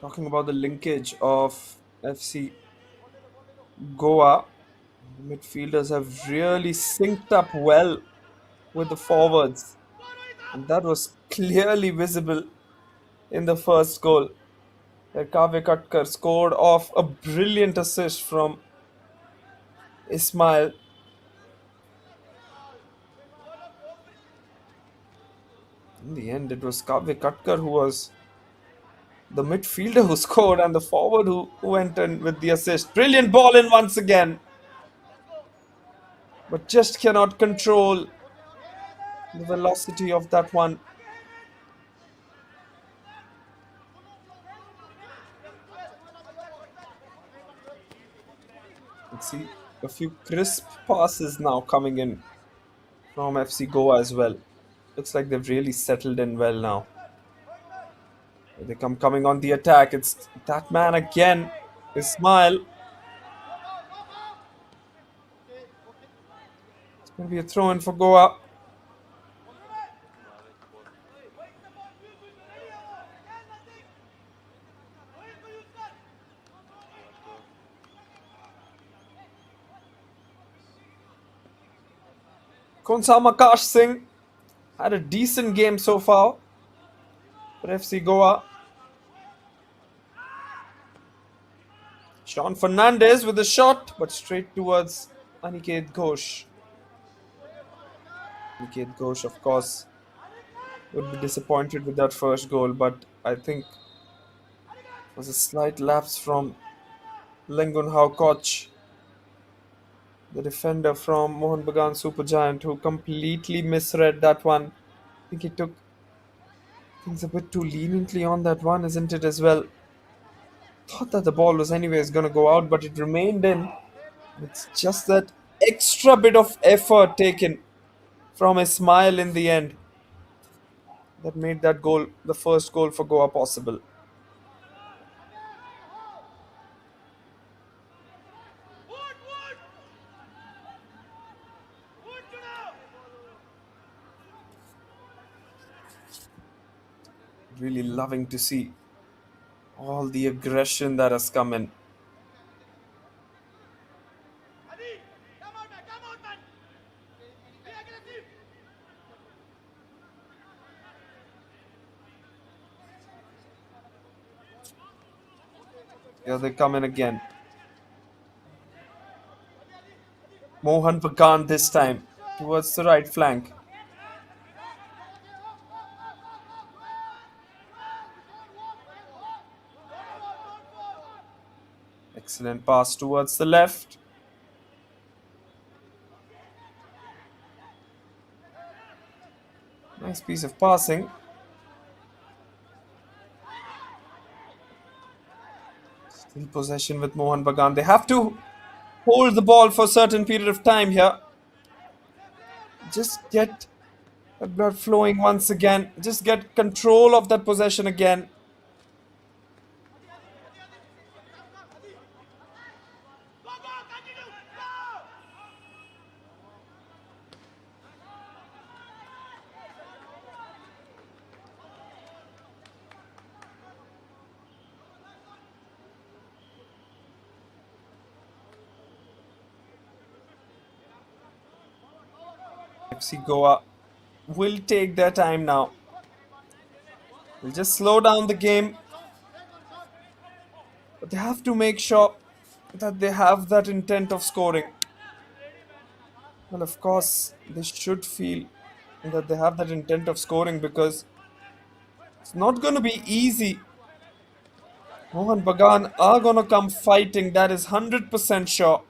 Talking about the linkage of FC Goa, midfielders have really synced up well with the forwards. And that was clearly visible in the first goal. Where Kavya Katkar scored off a brilliant assist from Ismail. In the end, it was Kavya Katkar who was the midfielder who scored and the forward who went in with the assist. Brilliant ball in once again. But just cannot control the velocity of that one. Let's see a few crisp passes now coming in from FC Goa as well. Looks like they've really settled in well now. They come coming on the attack. It's that man again, Ismail. It's going to be a throw in for Goa. Konsama Akash Singh had a decent game so far for FC Goa. Sean Fernandez with a shot, but straight towards Aniket Ghosh. Niket Ghosh, of course, would be disappointed with that first goal, but I think it was a slight lapse from Lengun Koch, the defender from Mohun Bagan Supergiant, who completely misread that one. I think he took things a bit too leniently on that one, isn't it, as well? Thought that the ball was anyways going to go out, but it remained in. It's just that extra bit of effort taken from a smile in the end that made that goal, the first goal for Goa, possible. Really loving to see all the aggression that has come in. Here they come in again. Mohan Bagan this time towards the right flank. Excellent pass towards the left. Nice piece of passing. Still possession with Mohan Bagan. They have to hold the ball for a certain period of time here. Just get that blood flowing once again. Just get control of that possession again. FC Goa will take their time now. They'll just slow down the game, but they have to make sure that they have that intent of scoring. Well, of course, they should feel that they have that intent of scoring because it's not going to be easy. Mohan Bagan are going to come fighting, that is 100% sure.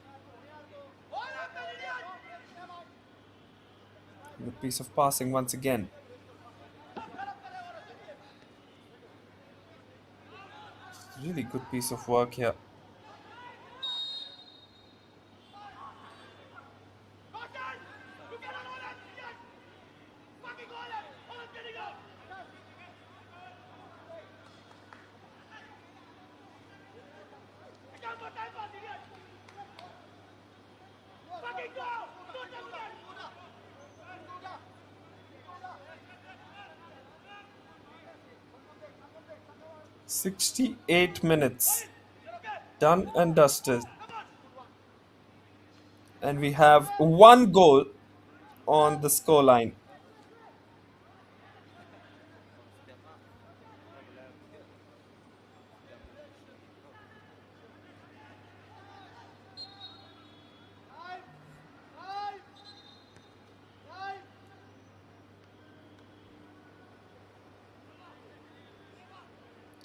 Good piece of passing once again. Really good piece of work here. Fucking 68 minutes. Done and dusted. And we have one goal on the scoreline.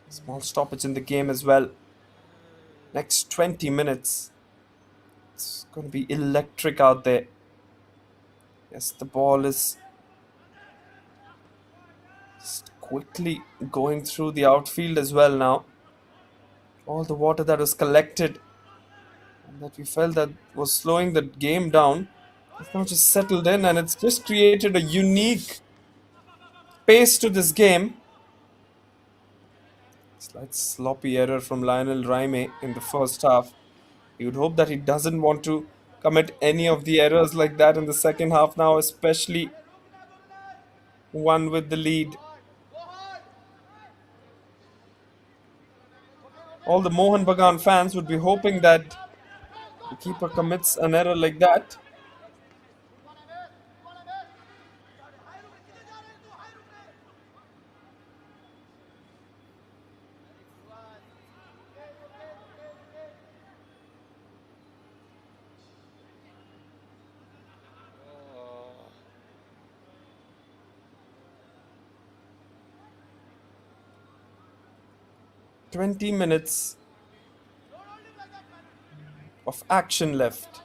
Small stoppage in the game as well. Next 20 minutes. It's going to be electric out there. Yes, the ball is just quickly going through the outfield as well now. All the water that was collected and that we felt that was slowing the game down, it's now just settled in and it's just created a unique pace to this game. Slight sloppy error from Lionel Raime in the first half. You would hope that he doesn't want to commit any of the errors like that in the second half now, especially one with the lead. All the Mohun Bagan fans would be hoping that the keeper commits an error like that. 20 minutes of action left.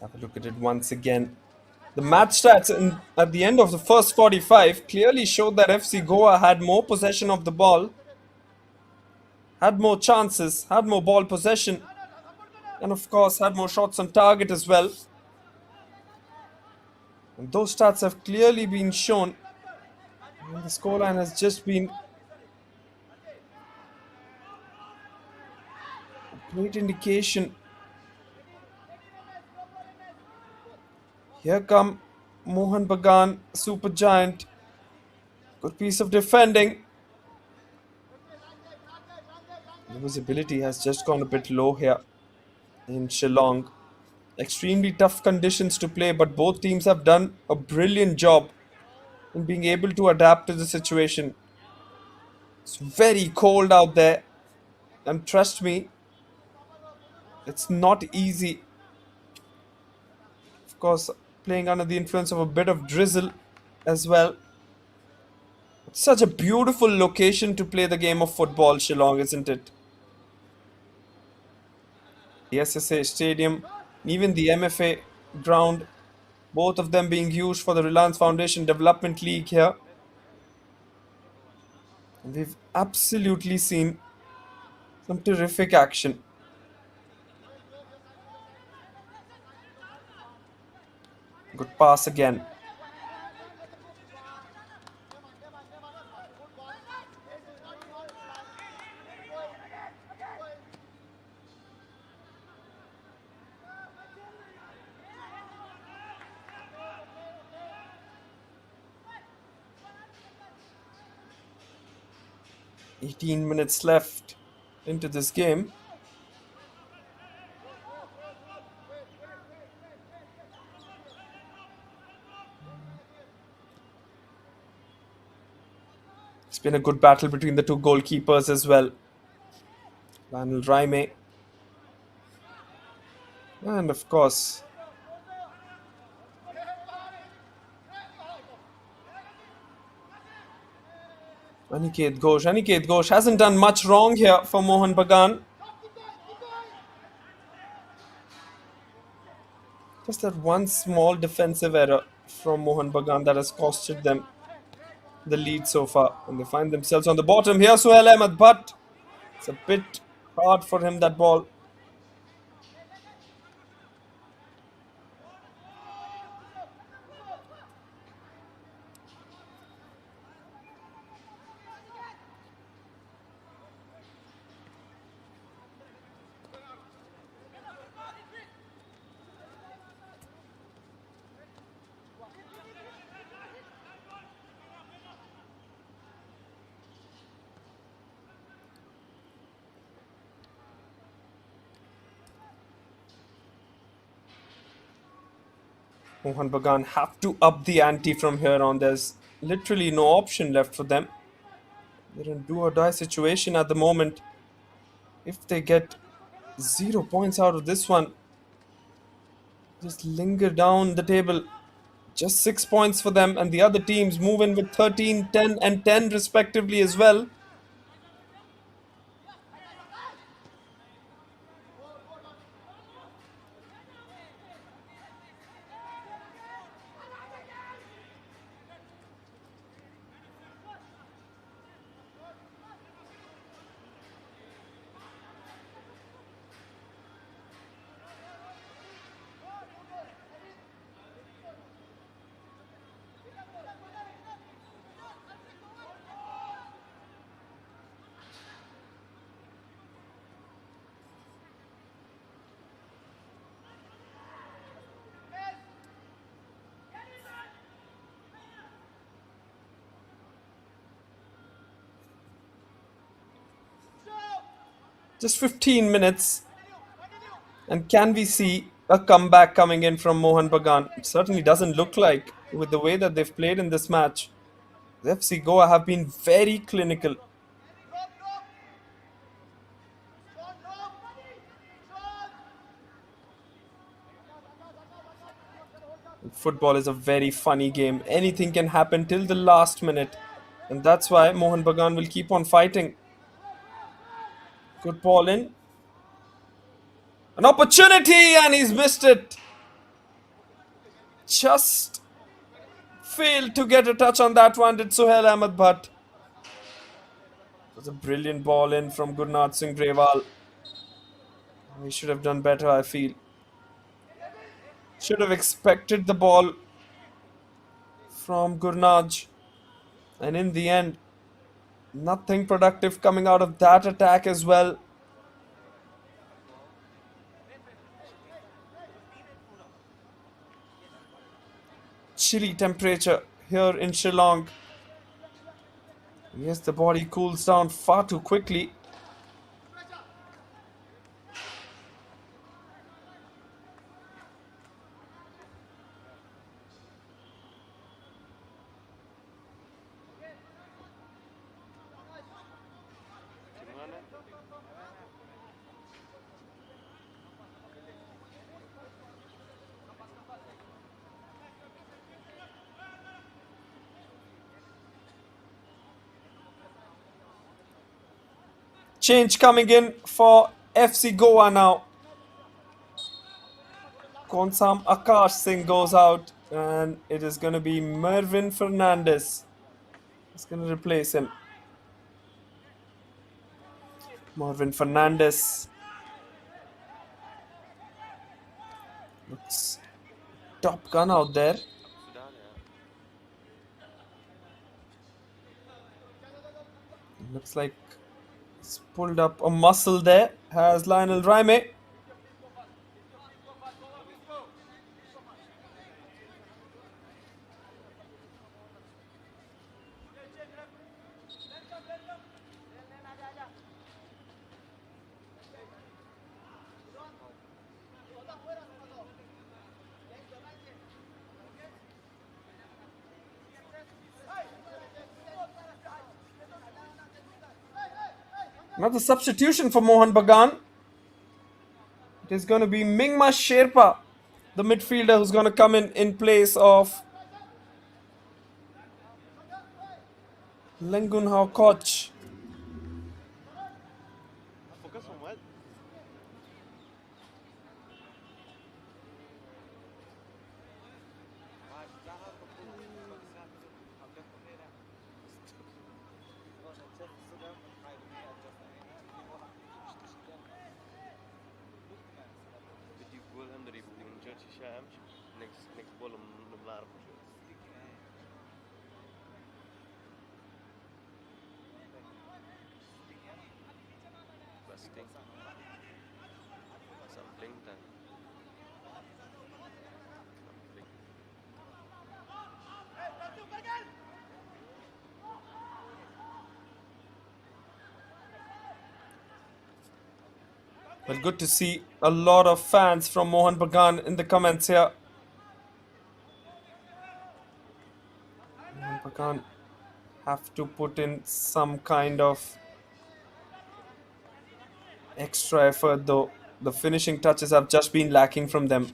Have a look at it once again. The match stats at the end of the first 45 clearly showed that FC Goa had more possession of the ball, had more chances, had more ball possession, and of course had more shots on target as well. And those stats have clearly been shown. And the scoreline has just been a great indication. Here come Mohun Bagan, super giant. Good piece of defending. The visibility has just gone a bit low here in Shillong. Extremely tough conditions to play, but both teams have done a brilliant job in being able to adapt to the situation. It's very cold out there, and trust me, it's not easy. Of course, playing under the influence of a bit of drizzle as well. It's such a beautiful location to play the game of football, Shillong, isn't it? The SSA Stadium, even the MFA ground, both of them being used for the Reliance Foundation Development League here. And we've absolutely seen some terrific action. Good pass again. "18 minutes left into this game. It's been a good battle between the two goalkeepers as well. Lionel Raime and of course Aniket Ghosh. Aniket Ghosh hasn't done much wrong here for Mohun Bagan. Just that one small defensive error from Mohun Bagan that has costed them the lead so far. And they find themselves on the bottom. Here Suhail Ahmed, but it's a bit hard for him, that ball. Mohun Bagan have to up the ante from here on. There's literally no option left for them. They're in do or die situation at the moment. If they get 0 points out of this one, just linger down the table. Just 6 points for them, and the other teams move in with 13, 10, and 10 respectively as well. Just 15 minutes, and can we see a comeback coming in from Mohun Bagan? It certainly doesn't look like, with the way that they've played in this match. The FC Goa have been very clinical. Football is a very funny game. Anything can happen till the last minute. And that's why Mohun Bagan will keep on fighting. Good ball in. An opportunity and he's missed it. Just failed to get a touch on that one, did Suhail Ahmed, but it was a brilliant ball in from Gurnath Singh Grewal. He should have done better, I feel. Should have expected the ball from Gurnaj. And in the end, nothing productive coming out of that attack as well. Chilly temperature here in Shillong. Yes, the body cools down far too quickly. Change coming in for FC Goa now. Konsam Akash Singh goes out, and it is going to be Mervin Fernandez. It's going to replace him. Mervin Fernandez looks top gun out there. Looks like he's pulled up a muscle there. Has Lionel Raime. Another substitution for Mohun Bagan. It is going to be Mingma Sherpa, the midfielder who's going to come in place of Lengun Hao Koch. Well, good to see a lot of fans from Mohun Bagan in the comments here. Mohun Bagan have to put in some kind of extra effort, though. The finishing touches have just been lacking from them.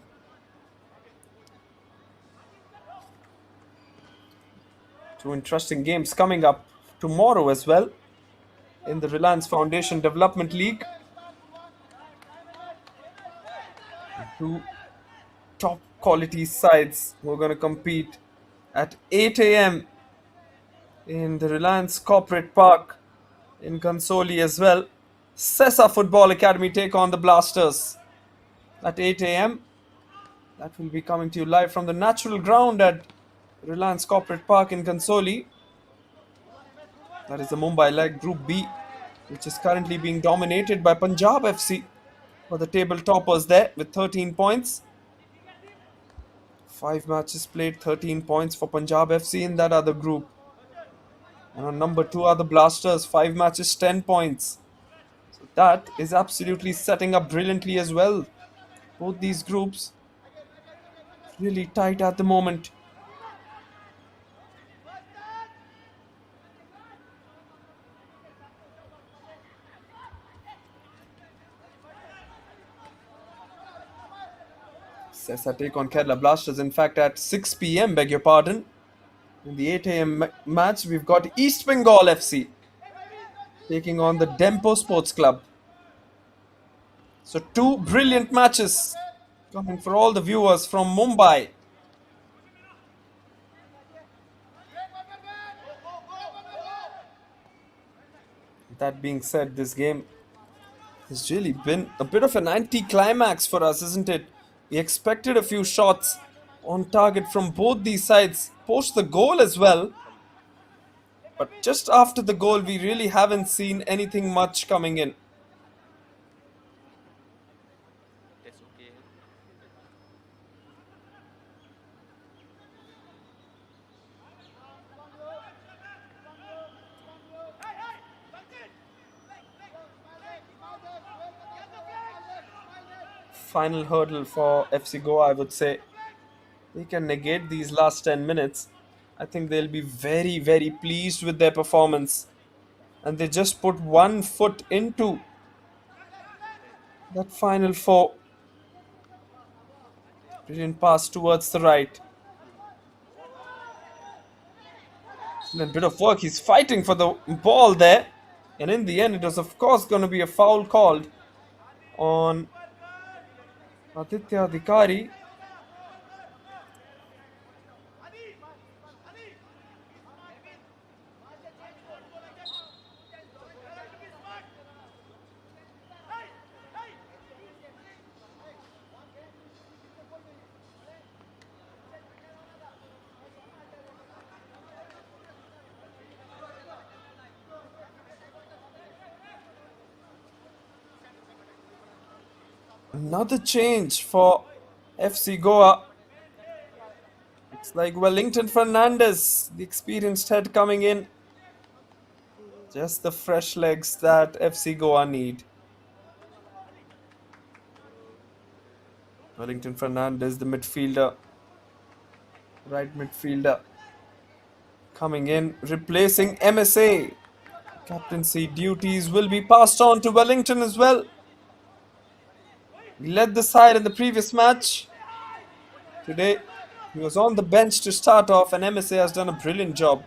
Two interesting games coming up tomorrow as well in the Reliance Foundation Development League. Two top quality sides who are going to compete at 8 a.m. in the Reliance Corporate Park in Consoli as well. Sessa Football Academy take on the Blasters at 8 a.m. That will be coming to you live from the natural ground at Reliance Corporate Park in Consoli. That is the Mumbai leg, Group B, which is currently being dominated by Punjab FC for the table toppers there with 13 points. 5 matches played, 13 points for Punjab FC in that other group. And on number 2 are the Blasters, 5 matches, 10 points. So that is absolutely setting up brilliantly as well. Both these groups really tight at the moment. I take on Kerala Blasters. In fact, at 6 p.m., beg your pardon. In the 8 a.m. Match, we've got East Bengal FC taking on the Dempo Sports Club. So, two brilliant matches coming for all the viewers from Mumbai. That being said, this game has really been a bit of an anti-climax for us, isn't it? We expected a few shots on target from both these sides, post the goal as well. But just after the goal, we really haven't seen anything much coming in. Final hurdle for FC Goa, I would say. They can negate these last 10 minutes. I think they'll be very, very pleased with their performance. And they just put one foot into that final four. Brilliant pass towards the right. And a bit of work. He's fighting for the ball there. And in the end, it was, of course, going to be a foul called on Aditya Adhikari. Another change for FC Goa. It's like Wellington Fernandez, the experienced head coming in. Just the fresh legs that FC Goa need. Wellington Fernandez, the midfielder, right midfielder, coming in, replacing MSA. Captaincy duties will be passed on to Wellington as well. He led the side in the previous match. Today, he was on the bench to start off, and MSA has done a brilliant job.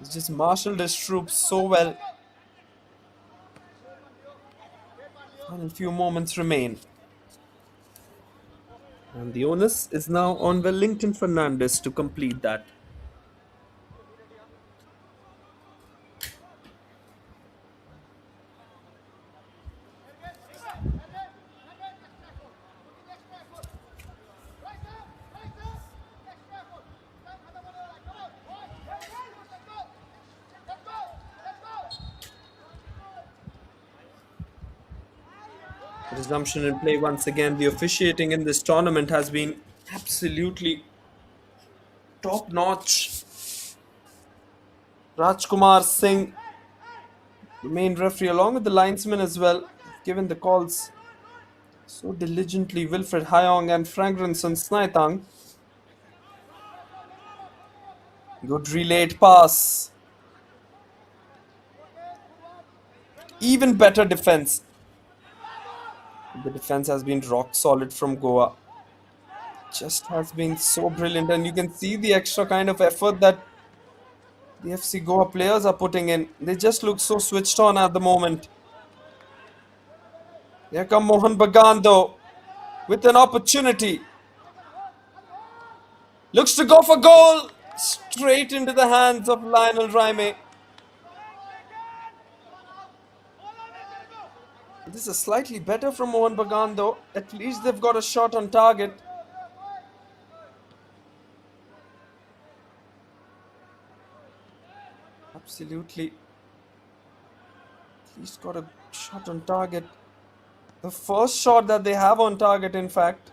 He's just marshaled his troops so well. Final few moments remain. And the onus is now on Wellington Fernandez to complete that. Resumption in play once again. The officiating in this tournament has been absolutely top notch. Rajkumar Singh, the main referee, along with the linesman as well, given the calls so diligently. Wilfred Hayong and Fragrance Snaitang. Good relayed pass. Even better defense. The defense has been rock solid from Goa. Just has been so brilliant, and you can see the extra kind of effort that the FC Goa players are putting in. They just look so switched on at the moment. Here come Mohun Bagan though, with an opportunity. Looks to go for goal. Straight into the hands of Lionel Raime. This is slightly better from Mohun Bagan though. At least they've got a shot on target. Absolutely. At least got a shot on target. The first shot that they have on target, in fact.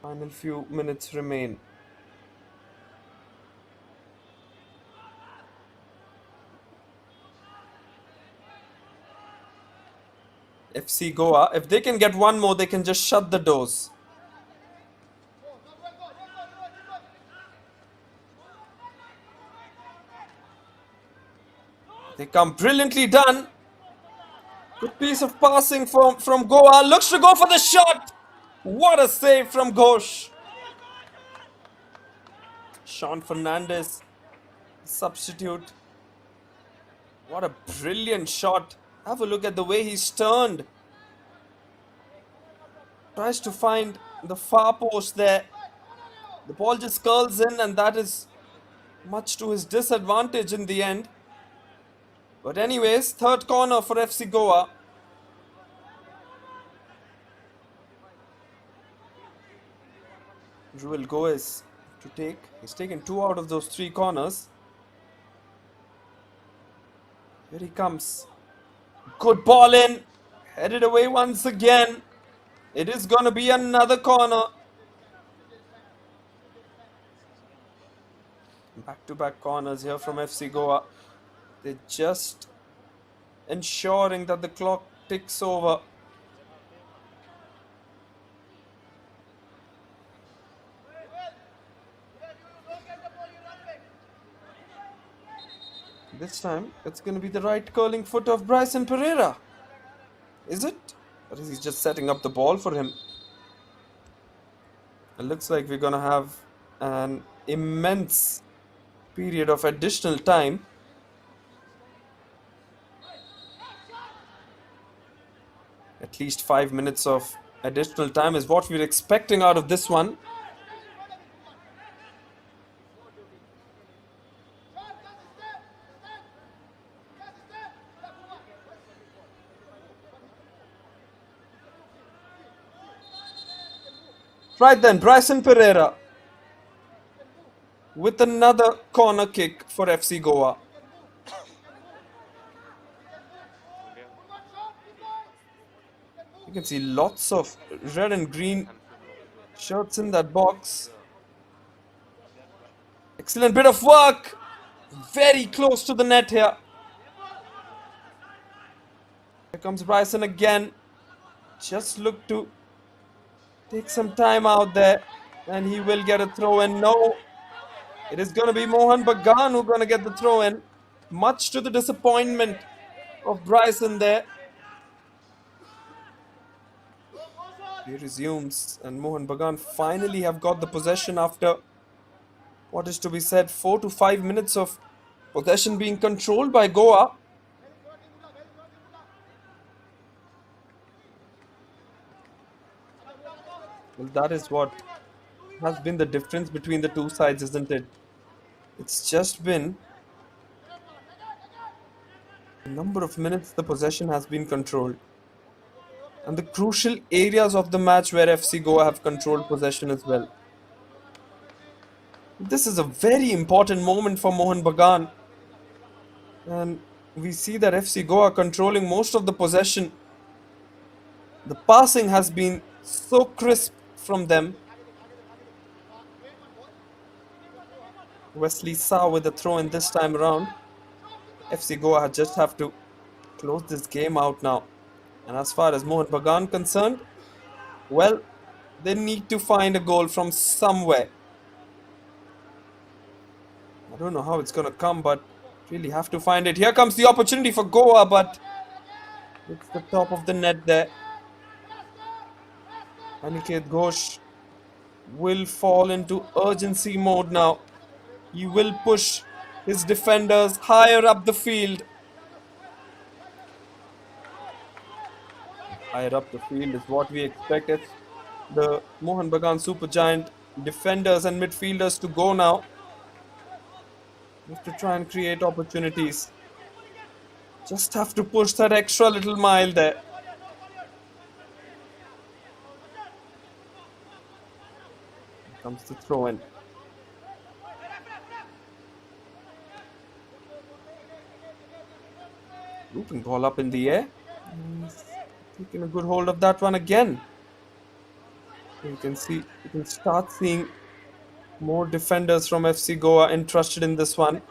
Final few minutes remain. FC Goa, if they can get one more, they can just shut the doors. They come brilliantly done. Good piece of passing from Goa. Looks to go for the shot. What a save from Ghosh. Sean Fernandez, substitute. What a brilliant shot. Have a look at the way he's turned. Tries to find the far post there. The ball just curls in, and that is much to his disadvantage in the end. But anyways, third corner for FC Goa. Ruel Goes to take. He's taken 2 out of those 3 corners. Here he comes. Good ball in. Headed away once again. It is going to be another corner. Back-to-back corners here from FC Goa. They're just ensuring that the clock ticks over. This time, it's going to be the right curling foot of Bryson Pereira. Is it? Or is he just setting up the ball for him? It looks like we're going to have an immense period of additional time. At least 5 minutes of additional time is what we're expecting out of this one. Right then, Bryson Pereira with another corner kick for FC Goa. You can see lots of red and green shirts in that box. Excellent bit of work. Very close to the net here. Here comes Bryson again. Just look to take some time out there, and he will get a throw in. No, it is going to be Mohun Bagan who's going to get the throw in. Much to the disappointment of Bryson there. He resumes, and Mohun Bagan finally have got the possession after what is to be said 4 to 5 minutes of possession being controlled by Goa. Well, that is what has been the difference between the two sides, isn't it? It's just been a number of minutes the possession has been controlled. And the crucial areas of the match where FC Goa have controlled possession as well. This is a very important moment for Mohun Bagan. And we see that FC Goa controlling most of the possession. The passing has been so crisp from them. Wesley Sa with the throw in this time around. FC Goa just have to close this game out now. And as far as Mohun Bagan concerned, well, they need to find a goal from somewhere. I don't know how it's going to come, but really have to find it. Here comes the opportunity for Goa, but it's the top of the net there. Aniket Ghosh will fall into urgency mode now. He will push his defenders higher up the field. Higher up the field is what we expected. The Mohun Bagan Supergiant defenders and midfielders to go now. We have to try and create opportunities. Just have to push that extra little mile there. Here comes the throw in. Looping ball up in the air. Taking a good hold of that one again. You can see, you can start seeing more defenders from FC Goa interested in this one.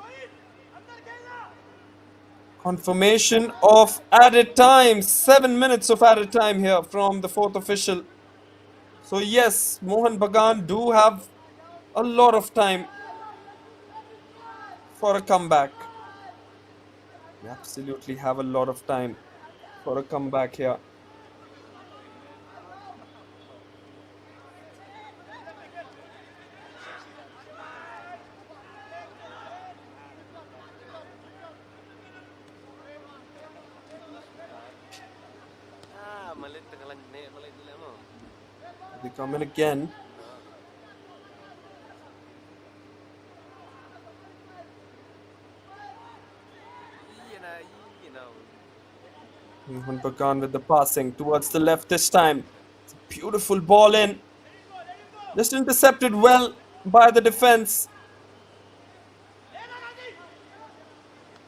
Confirmation of added time. 7 minutes of added time here from the fourth official. So yes, Mohun Bagan do have a lot of time for a comeback. We absolutely have a lot of time for a comeback here. They come in again. Mohun Bagan with the passing towards the left this time. It's a beautiful ball in. Just intercepted well by the defense.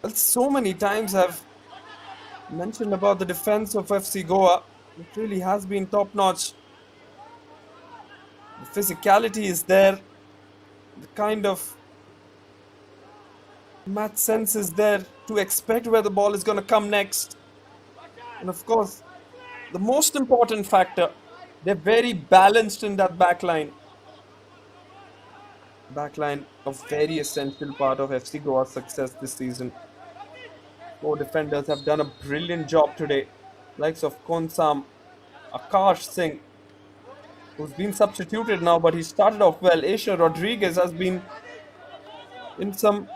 Well, so many times I've mentioned about the defense of FC Goa. It really has been top notch. The physicality is there. The kind of match sense is there to expect where the ball is going to come next. And of course, the most important factor, they're very balanced in that backline. Backline, a very essential part of FC Goa's success this season. Four defenders have done a brilliant job today. Likes of Konsam, Akash Singh, who's been substituted now, but he started off well. Aisha Rodriguez has been in some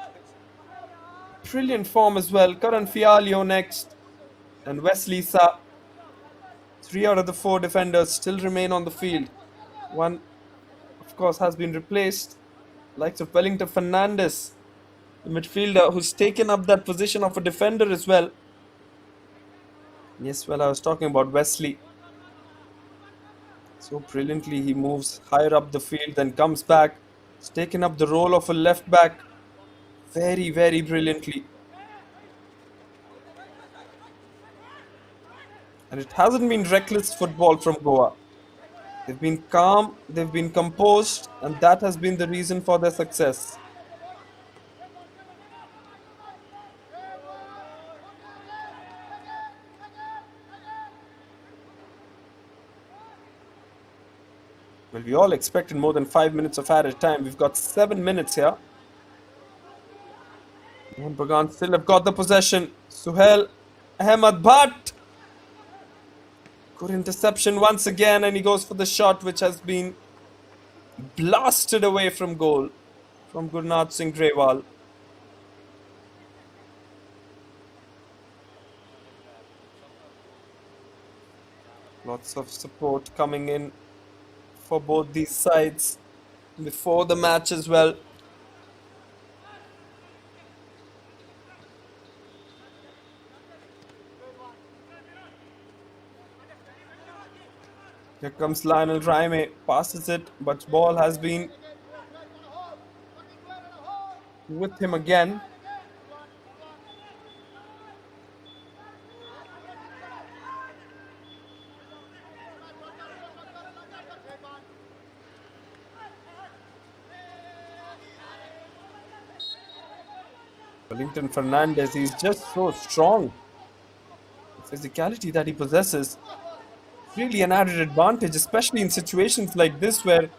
brilliant form as well. Karan Fialio next, and Wesley Sa. Three out of the four defenders still remain on the field. One, of course, has been replaced. Likes of Wellington Fernandez, the midfielder who's taken up that position of a defender as well. Yes, well, I was talking about Wesley. So brilliantly, he moves higher up the field, then comes back. He's taken up the role of a left back very, very brilliantly. And it hasn't been reckless football from Goa. They've been calm, they've been composed, and that has been the reason for their success. Well, we all expected more than 5 minutes of added time. We've got 7 minutes here. Mohun Bagan still have got the possession. Suhail Ahmed Bhatt. Good interception once again, and he goes for the shot, which has been blasted away from goal from Gurnath Singh Grewal. Lots of support coming in for both these sides before the match as well. Here comes Lionel Raime, passes it, but ball has been with him again. Wellington Fernandez, he's just so strong. The physicality that he possesses, really an added advantage, especially in situations like this where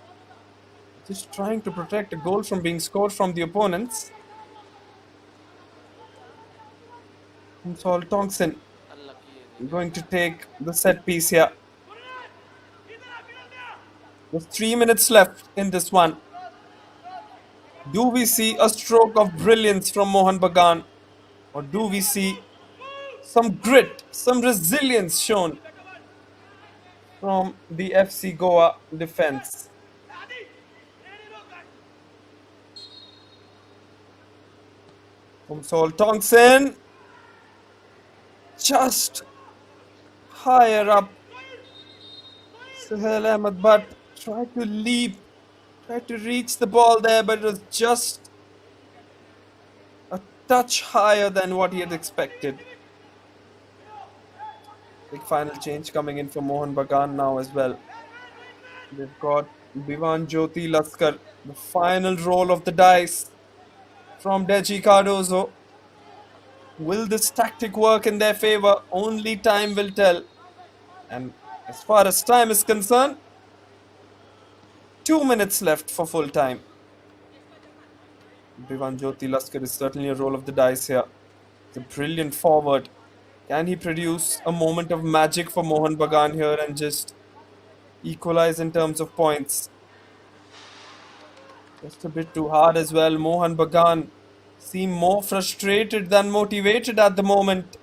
just trying to protect a goal from being scored from the opponents. And Saul Thompson going to take the set piece here. There's 3 minutes left in this one. Do we see a stroke of brilliance from Mohun Bagan, or do we see some grit, some resilience shown from the FC Goa defense? From Saul Thompson, just higher up. Suhail Ahmed Bhatt tried to leap, tried to reach the ball there, but it was just a touch higher than what he had expected. Big final change coming in for Mohun Bagan now as well. They've got Bivan Jyoti Laskar, the final roll of the dice from Deji Cardozo. Will this tactic work in their favor? Only time will tell. And as far as time is concerned, 2 minutes left for full time. Bivan Jyoti Laskar is certainly a roll of the dice here. The brilliant forward. Can he produce a moment of magic for Mohun Bagan here and just equalize in terms of points? Just a bit too hard as well. Mohun Bagan seem more frustrated than motivated at the moment.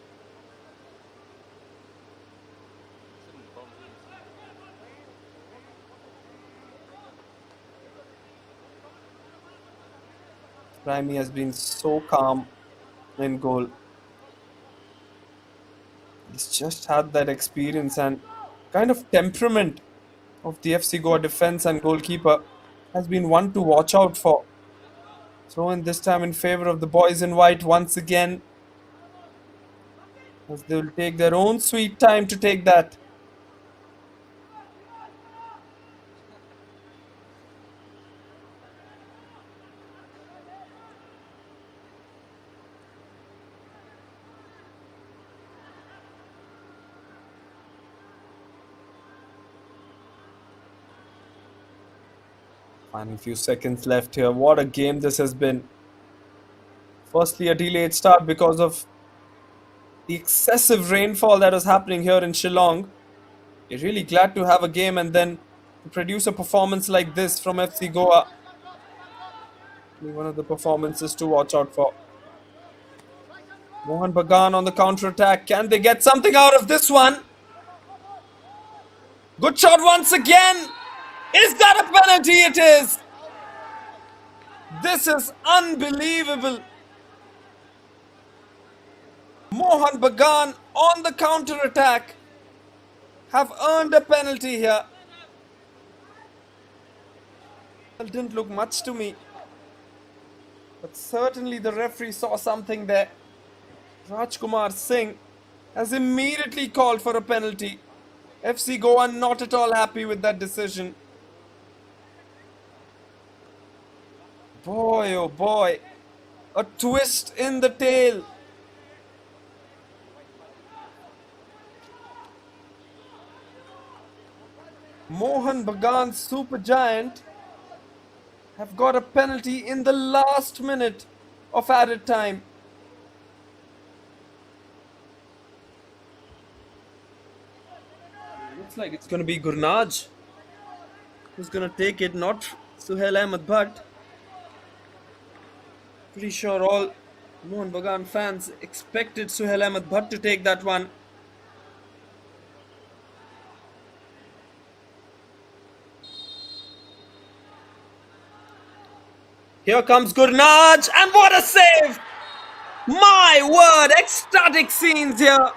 Raimi has been so calm in goal. He's just had that experience and kind of temperament of the FC Goa defense and goalkeeper has been one to watch out for. Throw in this time in favor of the boys in white once again, as they will take their own sweet time to take that. Final few seconds left here. What a game this has been. Firstly, a delayed start because of the excessive rainfall that was happening here in Shillong. You're really glad to have a game and then to produce a performance like this from FC Goa. One of the performances to watch out for. Mohun Bagan on the counter attack. Can they get something out of this one? Good shot once again. Is that a penalty? It is. This is unbelievable. Mohun Bagan on the counter attack have earned a penalty here. It didn't look much to me, but certainly the referee saw something there. Rajkumar Singh has immediately called for a penalty. FC Goa not at all happy with that decision. Boy, oh boy, a twist in the tail. Mohun Bagan Super Giant have got a penalty in the last minute of added time. Looks like it's going to be Gurnaj who's going to take it, not Suhail Ahmed Bhatt. Pretty sure all Mohun Bagan fans expected Suhail Ahmed Bhatt to take that one. Here comes Gurnaj, and what a save! My word, ecstatic scenes here.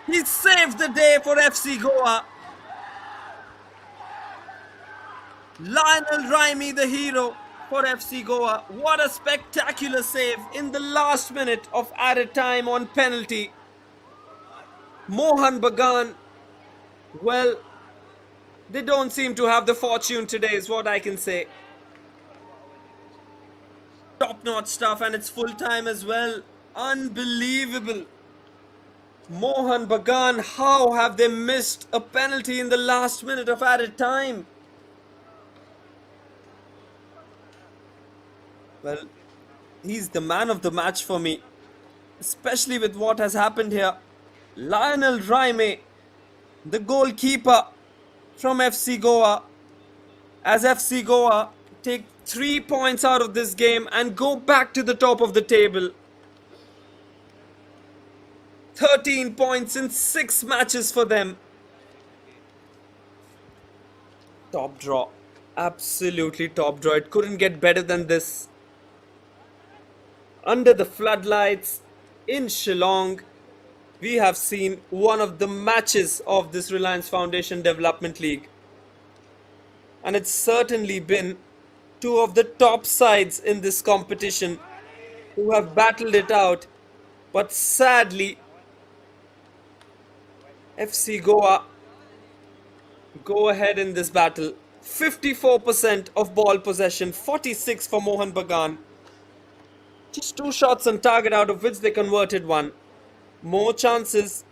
He saved the day for FC Goa. Lionel Raimi, the hero for FC Goa. What a spectacular save in the last minute of added time on penalty. Mohun Bagan, well, they don't seem to have the fortune today is what I can say. Top-notch stuff, and it's full time as well. Unbelievable. Mohun Bagan, how have they missed a penalty in the last minute of added time? Well, he's the man of the match for me, especially with what has happened here. Lionel Raime, the goalkeeper from FC Goa, as FC Goa take 3 points out of this game and go back to the top of the table. 13 points in 6 matches for them. Top draw. Absolutely top draw. It couldn't get better than this. Under the floodlights in Shillong, we have seen one of the matches of this Reliance Foundation Development League. And it's certainly been two of the top sides in this competition who have battled it out. But sadly, FC Goa go ahead in this battle. 54% of ball possession, 46 for Mohun Bagan. Just 2 shots on target, out of which they converted 1. More chances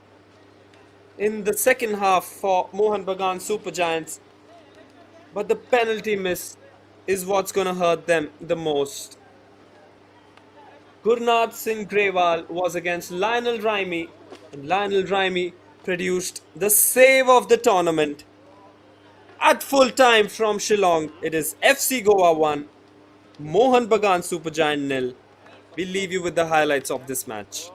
in the second half for Mohun Bagan Super Giants. But the penalty miss is what's going to hurt them the most. Gurnath Singh Grewal was against Lionel Raimi, and Lionel Raimi produced the save of the tournament. At full time from Shillong, it is FC Goa 1, Mohun Bagan Supergiant nil. We leave you with the highlights of this match.